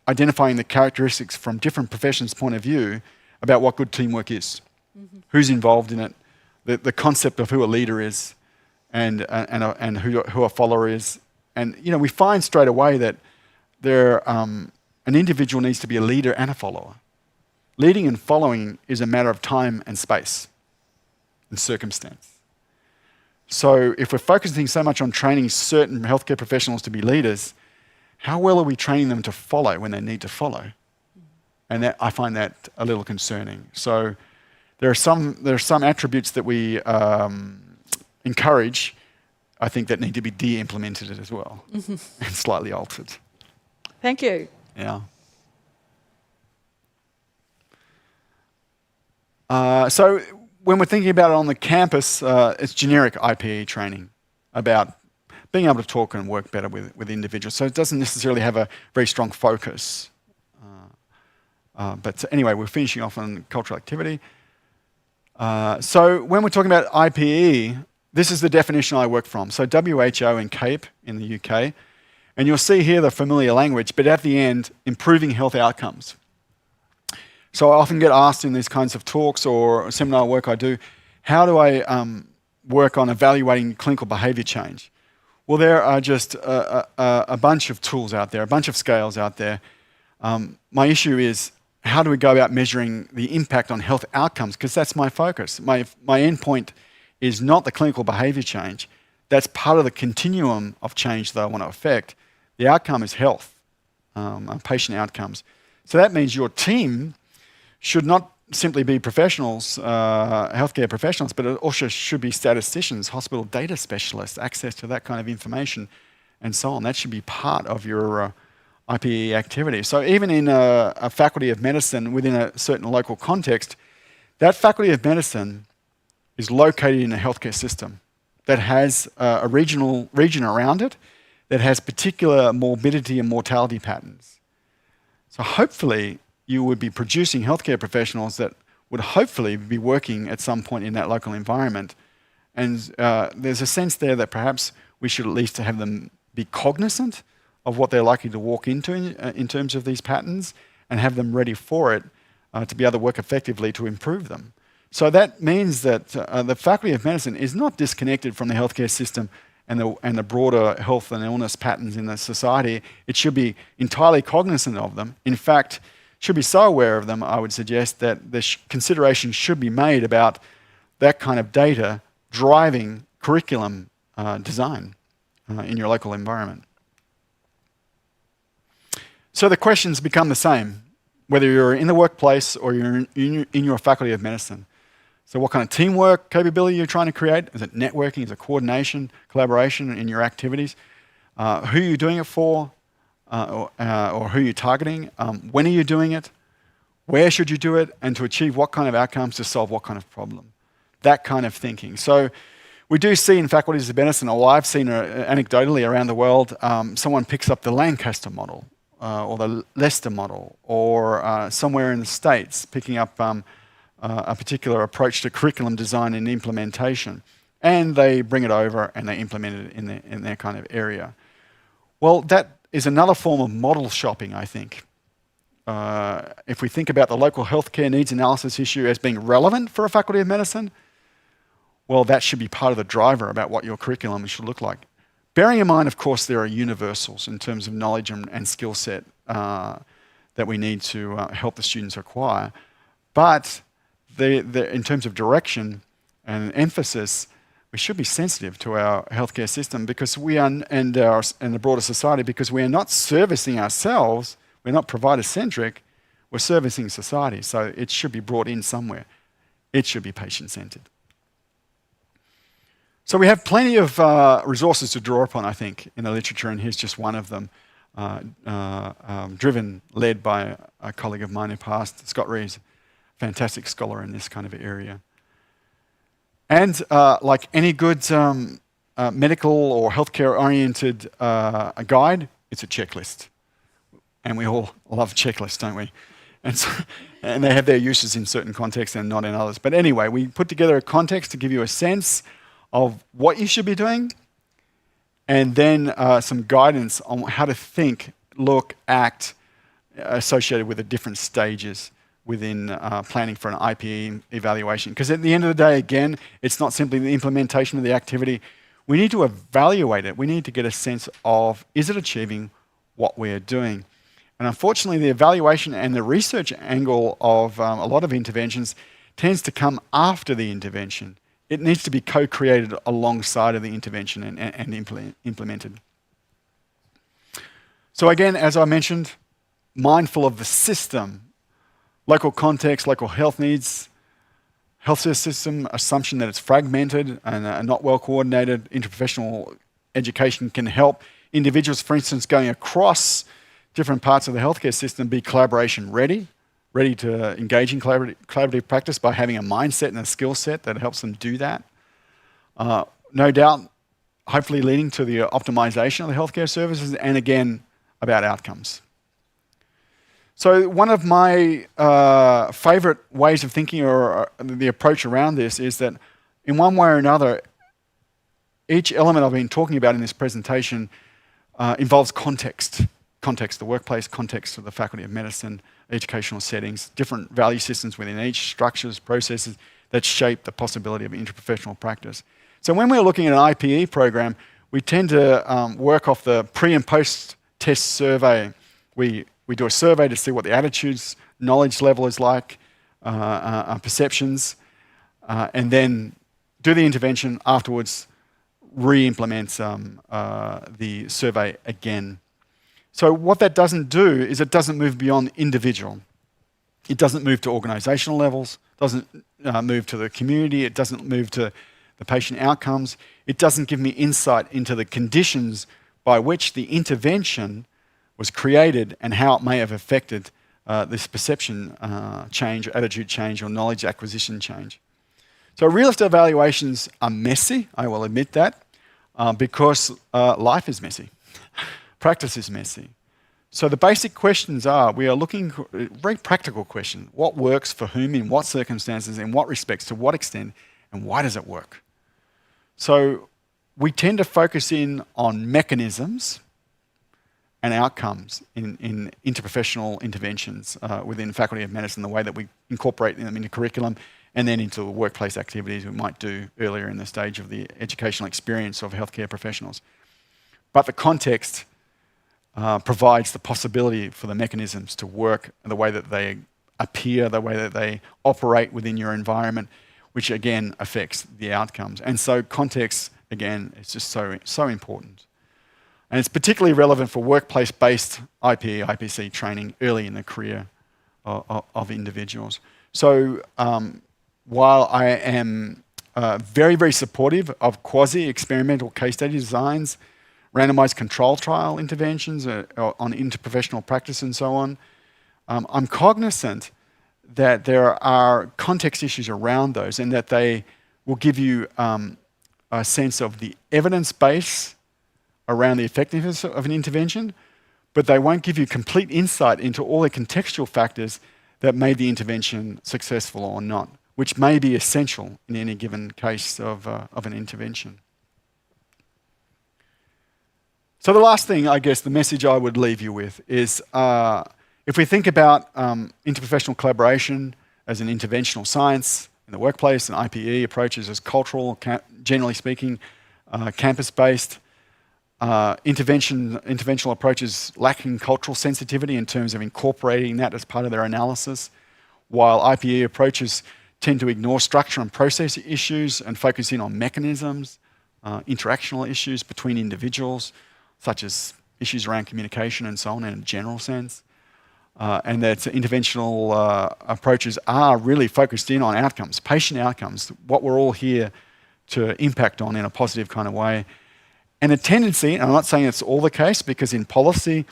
identifying the characteristics from different professions' point of view about what good teamwork is, who's involved in it, the concept of who a leader is, and who a follower is. And we find straight away that an individual needs to be a leader and a follower. Leading and following is a matter of time and space and circumstance. So if we're focusing so much on training certain healthcare professionals to be leaders, how well are we training them to follow when they need to follow? And I find that a little concerning. So there are some attributes that we encourage, I think, that need to be de-implemented as well and slightly altered. Thank you. Yeah. So when we're thinking about it on the campus, it's generic IPE training about being able to talk and work better with individuals. So it doesn't necessarily have a very strong focus. But anyway, we're finishing off on cultural activity. So when we're talking about IPE, this is the definition I work from. So WHO and CAPE in the UK. And you'll see here the familiar language, but at the end, improving health outcomes. So I often get asked in these kinds of talks or seminar work I do, how do I work on evaluating clinical behaviour change? Well, there are just a bunch of tools out there, a bunch of scales out there. My issue is, how do we go about measuring the impact on health outcomes? Because that's my focus. My end point is not the clinical behaviour change. That's part of the continuum of change that I want to affect. The outcome is health, patient outcomes. So that means your team should not simply be professionals, healthcare professionals, but it also should be statisticians, hospital data specialists, access to that kind of information, and so on. That should be part of your IPE activity. So even in a faculty of medicine within a certain local context, that faculty of medicine is located in a healthcare system that has a region around it that has particular morbidity and mortality patterns. So hopefully you would be producing healthcare professionals that would hopefully be working at some point in that local environment. And there's a sense there that perhaps we should at least have them be cognizant of what they're likely to walk into in terms of these patterns and have them ready for it to be able to work effectively to improve them. So that means that the Faculty of Medicine is not disconnected from the healthcare system and the broader health and illness patterns in the society. It should be entirely cognizant of them. In fact, should be so aware of them, I would suggest, that the consideration should be made about that kind of data driving curriculum design in your local environment. So the questions become the same, whether you're in the workplace or you're in your Faculty of Medicine. So what kind of teamwork capability you're trying to create? Is it networking? Is it coordination, collaboration in your activities? Who are you doing it for? Or who are you targeting? When are you doing it? Where should you do it? And to achieve what kind of outcomes to solve what kind of problem? That kind of thinking. So we do see in faculties of medicine, or I've seen anecdotally around the world, someone picks up the Lancaster model or the Leicester model, or somewhere in the States picking up a particular approach to curriculum design and implementation. And they bring it over and they implement it in their kind of area. Well, that is another form of model shopping, I think. If we think about the local healthcare needs analysis issue as being relevant for a Faculty of Medicine, well, that should be part of the driver about what your curriculum should look like. Bearing in mind, of course, there are universals in terms of knowledge and skill set that we need to help the students acquire. But in terms of direction and emphasis, we should be sensitive to our healthcare system because we are, and the broader society, because we are not servicing ourselves, we're not provider-centric, we're servicing society. So it should be brought in somewhere. It should be patient-centered. So we have plenty of resources to draw upon, I think, in the literature, and here's just one of them, led by a colleague of mine who passed, Scott Reeves, fantastic scholar in this kind of area. And like any good medical or healthcare-oriented guide, it's a checklist. And we all love checklists, don't we? And they have their uses in certain contexts and not in others. But anyway, we put together a context to give you a sense of what you should be doing, and then some guidance on how to think, look, act associated with the different stages within planning for an IPE evaluation. Because at the end of the day, again, it's not simply the implementation of the activity. We need to evaluate it. We need to get a sense of, is it achieving what we're doing? And unfortunately, the evaluation and the research angle of a lot of interventions tends to come after the intervention. It needs to be co-created alongside of the intervention and implemented. So again, as I mentioned, mindful of the system, local context, local health needs, healthcare system, assumption that it's fragmented and not well coordinated. Interprofessional education can help individuals, for instance, going across different parts of the healthcare system be collaboration ready to engage in collaborative practice by having a mindset and a skill set that helps them do that. No doubt, hopefully leading to the optimization of the healthcare services and again, about outcomes. So one of my favorite ways of thinking or the approach around this is that in one way or another, each element I've been talking about in this presentation involves context. Context, the workplace, context of the Faculty of Medicine, educational settings, different value systems within each, structures, processes that shape the possibility of interprofessional practice. So when we're looking at an IPE program, we tend to work off the pre and post test survey. We do a survey to see what the attitudes, knowledge level is like, perceptions, and then do the intervention afterwards, re-implement the survey again. So what that doesn't do is it doesn't move beyond individual. It doesn't move to organizational levels, doesn't move to the community, it doesn't move to the patient outcomes. It doesn't give me insight into the conditions by which the intervention was created and how it may have affected this perception change, attitude change, or knowledge acquisition change. So real estate evaluations are messy, I will admit that, because life is messy. Practice is messy. So the basic questions are, we are looking for a very practical question. What works for whom, in what circumstances, in what respects, to what extent, and why does it work? So we tend to focus in on mechanisms and outcomes in interprofessional interventions within the Faculty of Medicine, the way that we incorporate them into curriculum and then into the workplace activities we might do earlier in the stage of the educational experience of healthcare professionals. But the context provides the possibility for the mechanisms to work, the way that they appear, the way that they operate within your environment, which again affects the outcomes. And so context, again, is just so important. And it's particularly relevant for workplace-based IPE, IPC training early in the career of individuals. So while I am very, very supportive of quasi-experimental case study designs, randomized control trial interventions on interprofessional practice and so on, I'm cognizant that there are context issues around those and that they will give you a sense of the evidence base around the effectiveness of an intervention, but they won't give you complete insight into all the contextual factors that made the intervention successful or not, which may be essential in any given case of an intervention. So the last thing, I guess, the message I would leave you with is if we think about interprofessional collaboration as an interventional science in the workplace and IPE approaches as cultural, generally speaking, campus-based, interventional approaches lacking cultural sensitivity in terms of incorporating that as part of their analysis, while IPE approaches tend to ignore structure and process issues and focus in on mechanisms, interactional issues between individuals, such as issues around communication and so on in a general sense. And that interventional approaches are really focused in on outcomes, patient outcomes, what we're all here to impact on in a positive kind of way. And a tendency, and I'm not saying it's all the case, because in policy,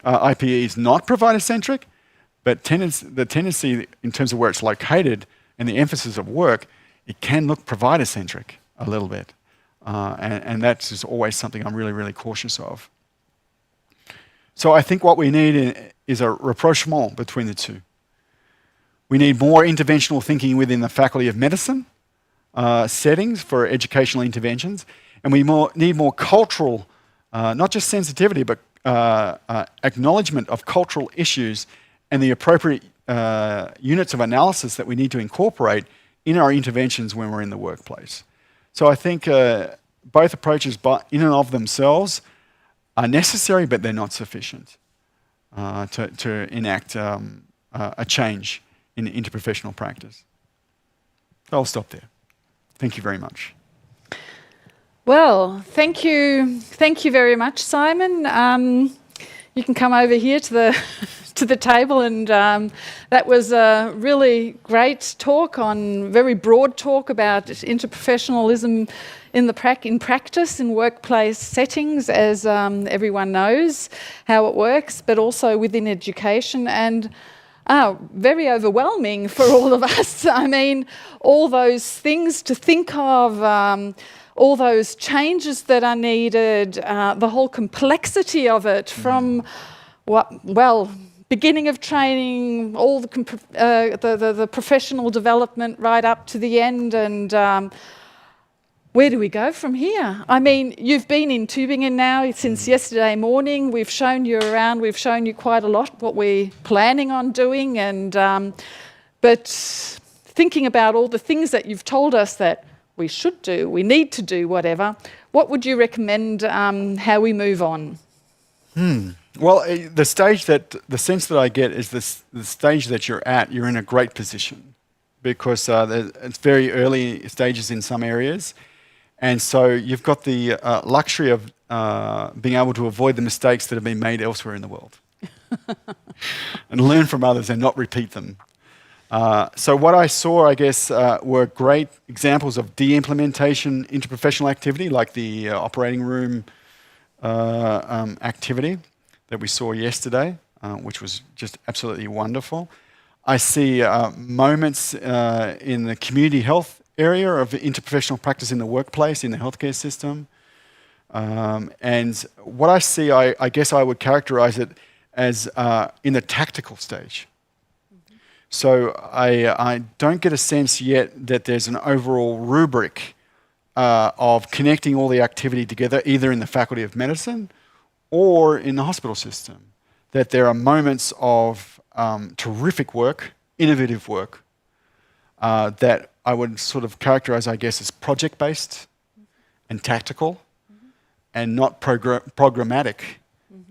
IPE is not provider-centric, but the tendency in terms of where it's located and the emphasis of work, it can look provider-centric a little bit. And that's just always something I'm really, really cautious of. So I think what we need is a rapprochement between the two. We need more interventional thinking within the Faculty of Medicine settings for educational interventions, and we need more cultural, not just sensitivity, but acknowledgement of cultural issues and the appropriate units of analysis that we need to incorporate in our interventions when we're in the workplace. So I think both approaches in and of themselves are necessary, but they're not sufficient to enact a change in interprofessional practice. I'll stop there. Thank you very much. Well, thank you very much, Simon. you can come over here to the to the table, and that was a really great talk very broad talk about interprofessionalism in practice in workplace settings, as everyone knows how it works, but also within education, and very overwhelming for all of us. I mean, all those things to think of, all those changes that are needed, the whole complexity of it from beginning of training, all the professional development right up to the end, and where do we go from here? I mean, you've been in Tübingen now since yesterday morning. We've shown you around. We've shown you quite a lot what we're planning on doing, and but thinking about all the things that you've told us that we should do, we need to do, whatever. What would you recommend how we move on? Well, the sense that I get is the stage that you're at. You're in a great position because it's very early stages in some areas, and so you've got the luxury of being able to avoid the mistakes that have been made elsewhere in the world, and learn from others and not repeat them. So what I saw, I guess, were great examples of de-implementation interprofessional activity, like the operating room activity that we saw yesterday, which was just absolutely wonderful. I see moments in the community health area of interprofessional practice in the workplace, in the healthcare system. And what I see, I guess I would characterize it as in the tactical stage. So I don't get a sense yet that there's an overall rubric of connecting all the activity together, either in the Faculty of Medicine or in the hospital system. That there are moments of terrific work, innovative work, that I would sort of characterize, I guess, as project-based and tactical and not programmatic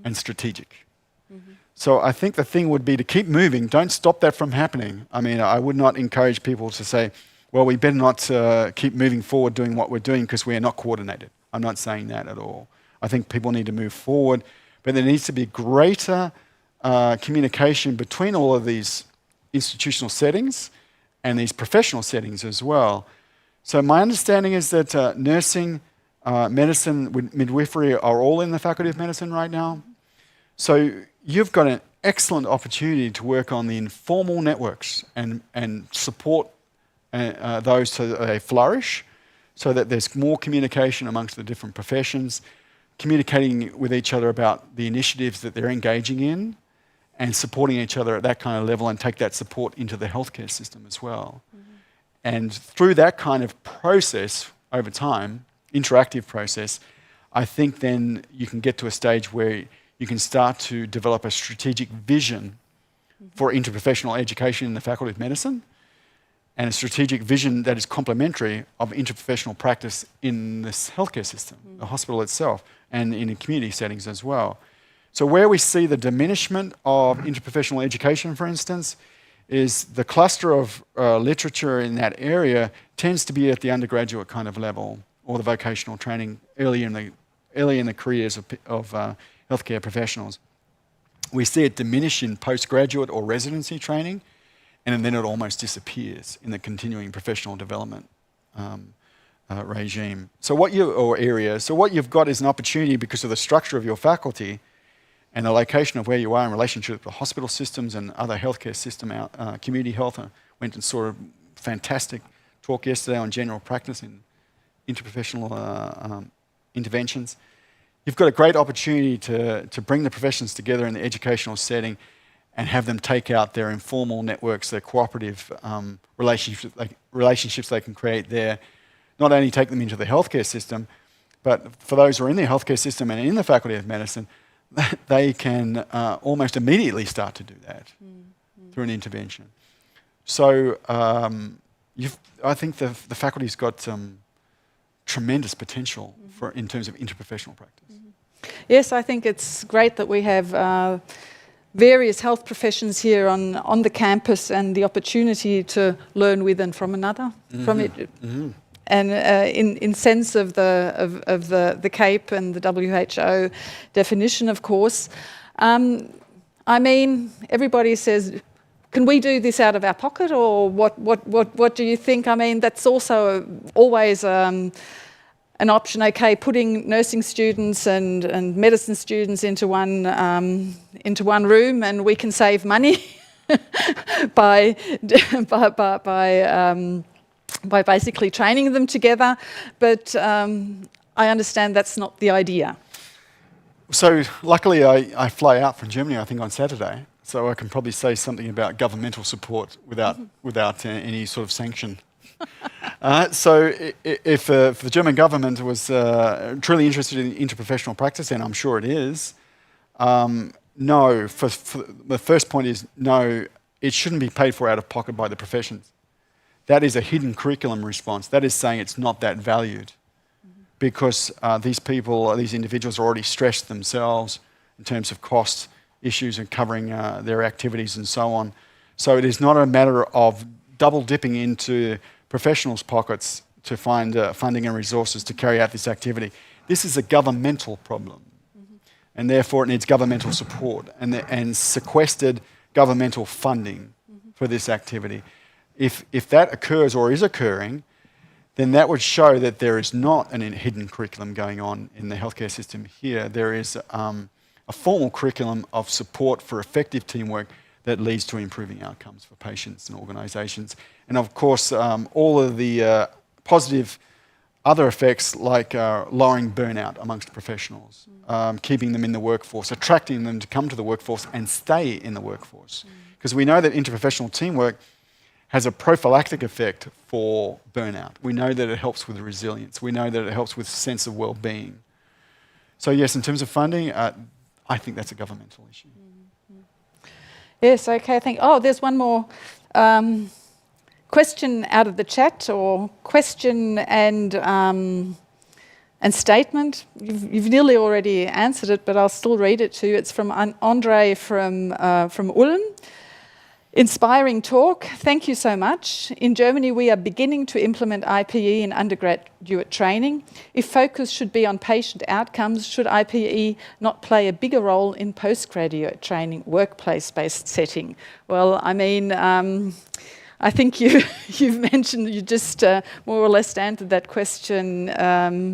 and strategic. So I think the thing would be to keep moving. Don't stop that from happening. I mean, I would not encourage people to say, well, we better not keep moving forward doing what we're doing because we are not coordinated. I'm not saying that at all. I think people need to move forward, but there needs to be greater communication between all of these institutional settings and these professional settings as well. So my understanding is that nursing, medicine, midwifery are all in the Faculty of Medicine right now. So you've got an excellent opportunity to work on the informal networks and support those so that they flourish, so that there's more communication amongst the different professions, communicating with each other about the initiatives that they're engaging in and supporting each other at that kind of level, and take that support into the healthcare system as well. And through that kind of process over time, interactive process, I think then you can get to a stage where you can start to develop a strategic vision for interprofessional education in the Faculty of Medicine, and a strategic vision that is complementary of interprofessional practice in this healthcare system, the hospital itself, and in community settings as well. So where we see the diminishment of interprofessional education, for instance, is the cluster of literature in that area tends to be at the undergraduate kind of level, or the vocational training early in the careers of healthcare professionals. We see it diminish in postgraduate or residency training, and then it almost disappears in the continuing professional development regime. So what you've got is an opportunity, because of the structure of your faculty and the location of where you are in relationship to the hospital systems and other healthcare system, community health. I went and saw a fantastic talk yesterday on general practice in interprofessional interventions. You've got a great opportunity to bring the professions together in the educational setting and have them take out their informal networks, their cooperative relationships they can create there. Not only take them into the healthcare system, but for those who are in the healthcare system and in the Faculty of Medicine, they can almost immediately start to do that through an intervention. So I think the faculty's got tremendous potential in terms of interprofessional practice. Yes, I think it's great that we have various health professions here on the campus, and the opportunity to learn with and from another, from it. And in sense of the CAPE and the WHO definition, of course, I mean, everybody says, can we do this out of our pocket, or what do you think? I mean, that's also always an option. Okay, putting nursing students and medicine students into one room, and we can save money by basically training them together. But I understand that's not the idea. So luckily I fly out from Germany, I think, on Saturday, so I can probably say something about governmental support without any sort of sanction. So if the German government was truly interested in interprofessional practice, and I'm sure it is, no, for the first point is no, it shouldn't be paid for out of pocket by the professions. That is a hidden curriculum response. That is saying it's not that valued. Because these individuals are already stressed themselves in terms of cost issues and covering their activities and so on. So it is not a matter of double dipping into professionals' pockets to find funding and resources to carry out this activity. This is a governmental problem, and therefore it needs governmental support and sequestered governmental funding for this activity. If that occurs or is occurring, then that would show that there is not an hidden curriculum going on in the healthcare system here. There is a formal curriculum of support for effective teamwork that leads to improving outcomes for patients and organisations. And of course, all of the positive other effects like lowering burnout amongst professionals, keeping them in the workforce, attracting them to come to the workforce and stay in the workforce. Because we know that interprofessional teamwork has a prophylactic effect for burnout. We know that it helps with resilience. We know that it helps with sense of well-being. So yes, in terms of funding, I think that's a governmental issue. Yes, okay, there's one more question out of the chat, or question and statement. You've nearly already answered it, but I'll still read it to you. It's from Andre from Ulm. Inspiring talk, thank you so much. In Germany, we are beginning to implement IPE in undergraduate training. If focus should be on patient outcomes, should IPE not play a bigger role in postgraduate training, workplace-based setting? Well, I mean, I think you've mentioned, you just more or less answered that question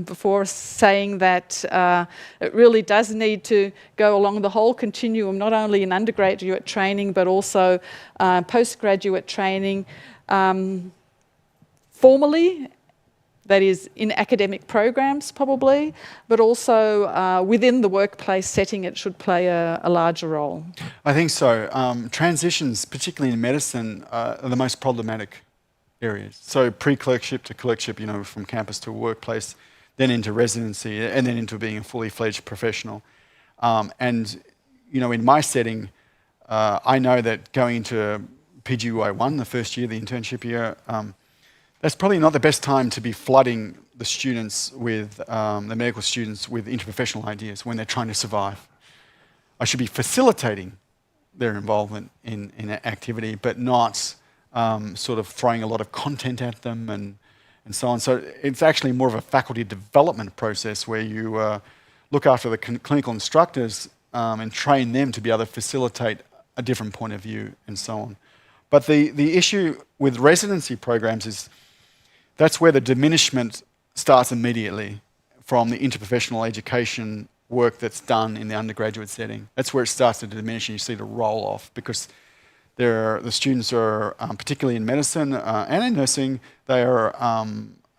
before, saying that it really does need to go along the whole continuum, not only in undergraduate training, but also postgraduate training formally, that is in academic programs probably, but also within the workplace setting it should play a larger role. I think so. Transitions, particularly in medicine, are the most problematic areas. So pre-clerkship to clerkship, from campus to workplace, then into residency, and then into being a fully fledged professional. And in my setting, I know that going into PGY1, the first year, the internship year, that's probably not the best time to be flooding the students with, the medical students with interprofessional ideas when they're trying to survive. I should be facilitating their involvement in activity, but not sort of throwing a lot of content at them and so on. So it's actually more of a faculty development process where you look after the clinical instructors and train them to be able to facilitate a different point of view and so on. But the issue with residency programs is that's where the diminishment starts immediately from the interprofessional education work that's done in the undergraduate setting. That's where it starts to diminish and you see the roll off, because the students are, particularly in medicine and in nursing, they are,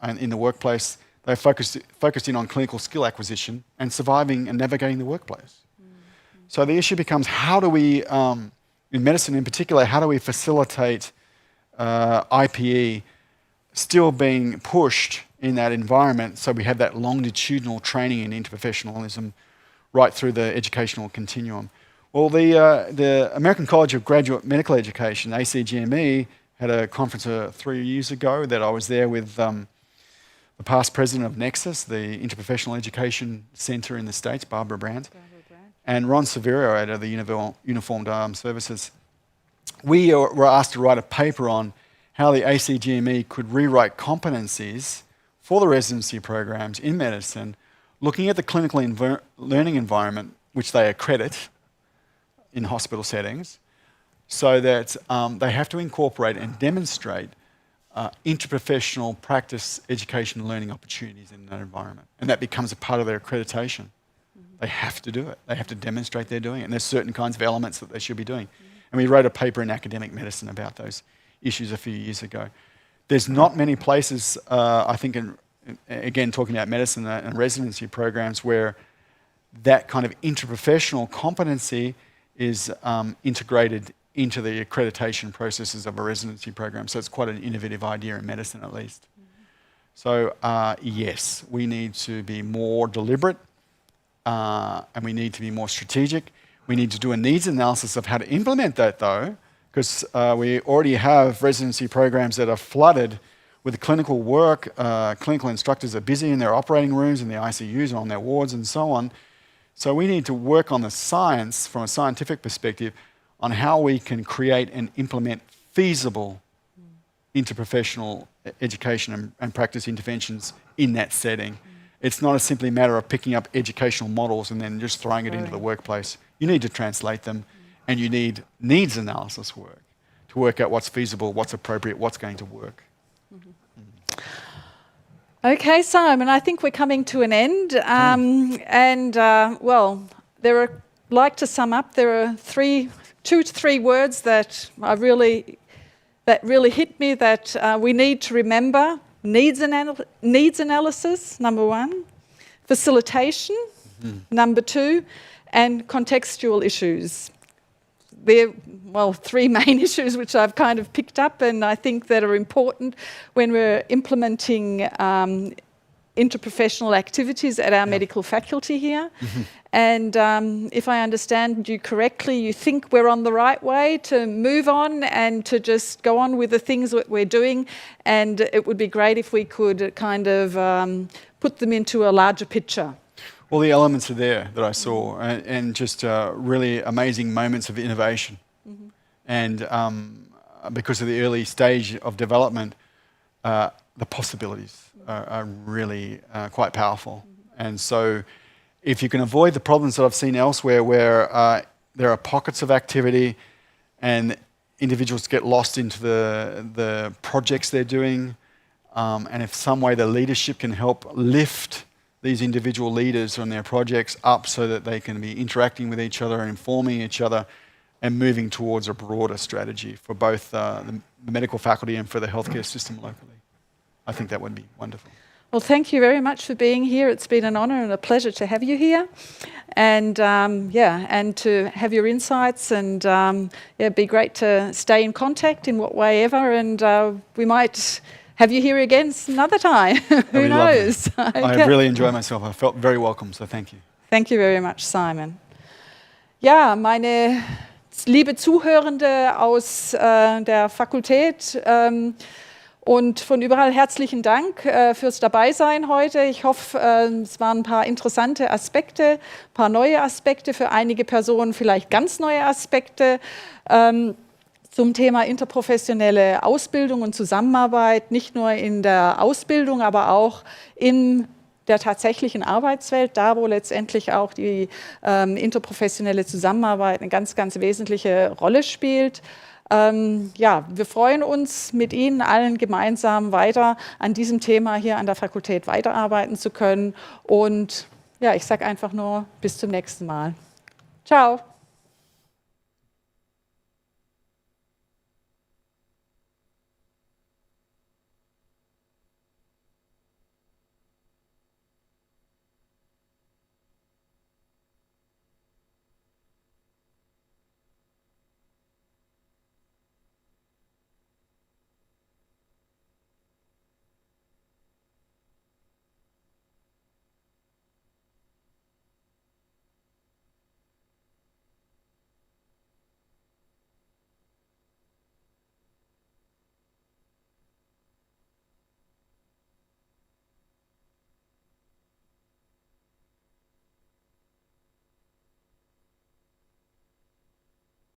and in the workplace, they're focused in on clinical skill acquisition and surviving and navigating the workplace. So the issue becomes, how do we, in medicine in particular, how do we facilitate IPE still being pushed in that environment, so we have that longitudinal training in interprofessionalism right through the educational continuum? Well, the American College of Graduate Medical Education, ACGME, had a conference 3 years ago that I was there with the past president of Nexus, the Interprofessional Education Center in the States, Barbara Brandt, and Ron Severo out of the Uniformed Armed Services. We were asked to write a paper on how the ACGME could rewrite competencies for the residency programs in medicine, looking at the clinical learning environment, which they accredit, in hospital settings, so that they have to incorporate and demonstrate interprofessional practice, education, and learning opportunities in that environment. And that becomes a part of their accreditation. They have to do it. They have to demonstrate they're doing it. And there's certain kinds of elements that they should be doing. And we wrote a paper in academic medicine about those issues a few years ago. There's not many places, I think, again, talking about medicine and residency programs, where that kind of interprofessional competency is integrated into the accreditation processes of a residency program. So it's quite an innovative idea in medicine, at least. So yes, we need to be more deliberate, and we need to be more strategic. We need to do a needs analysis of how to implement that, though, because we already have residency programs that are flooded with clinical work. Clinical instructors are busy in their operating rooms, in the ICUs, and on their wards, and so on. So we need to work on the science, from a scientific perspective, on how we can create and implement feasible interprofessional education and practice interventions in that setting. It's not a simply matter of picking up educational models and then just throwing it into the workplace. You need to translate them, and you need needs analysis work to work out what's feasible, what's appropriate, what's going to work. Okay, Simon, I think we're coming to an end. Well, like to sum up, there are 2 to 3 words that really hit me that we need to remember. Needs analysis, number 1. Facilitation, number 2. And contextual issues. They're, 3 main issues which I've kind of picked up, and I think that are important when we're implementing interprofessional activities at our medical faculty here. And if I understand you correctly, you think we're on the right way to move on and to just go on with the things that we're doing, and it would be great if we could kind of put them into a larger picture. Well, the elements are there that I saw, and just really amazing moments of innovation. And because of the early stage of development, the possibilities are really quite powerful. And so if you can avoid the problems that I've seen elsewhere, where there are pockets of activity and individuals get lost into the projects they're doing, and if some way the leadership can help lift these individual leaders on their projects up so that they can be interacting with each other and informing each other and moving towards a broader strategy for both the medical faculty and for the healthcare system locally. I think that would be wonderful. Well, thank you very much for being here. It's been an honor and a pleasure to have you here. And and to have your insights, and it'd be great to stay in contact in what way ever, and we might have you here again another time. Who knows? Okay. I really enjoyed myself. I felt very welcome, so thank you. Thank you very much, Simon. Ja, meine liebe Zuhörende aus der Fakultät und von überall herzlichen Dank fürs Dabeisein heute. Ich hoffe, es waren ein paar interessante Aspekte, ein paar neue Aspekte, für einige Personen vielleicht ganz neue Aspekte. Zum Thema interprofessionelle Ausbildung und Zusammenarbeit, nicht nur in der Ausbildung, aber auch in der tatsächlichen Arbeitswelt, da wo letztendlich auch die interprofessionelle Zusammenarbeit eine ganz, ganz wesentliche Rolle spielt. Wir freuen uns, mit Ihnen allen gemeinsam weiter an diesem Thema hier an der Fakultät weiterarbeiten zu können. Und ja, ich sage einfach nur bis zum nächsten Mal. Ciao.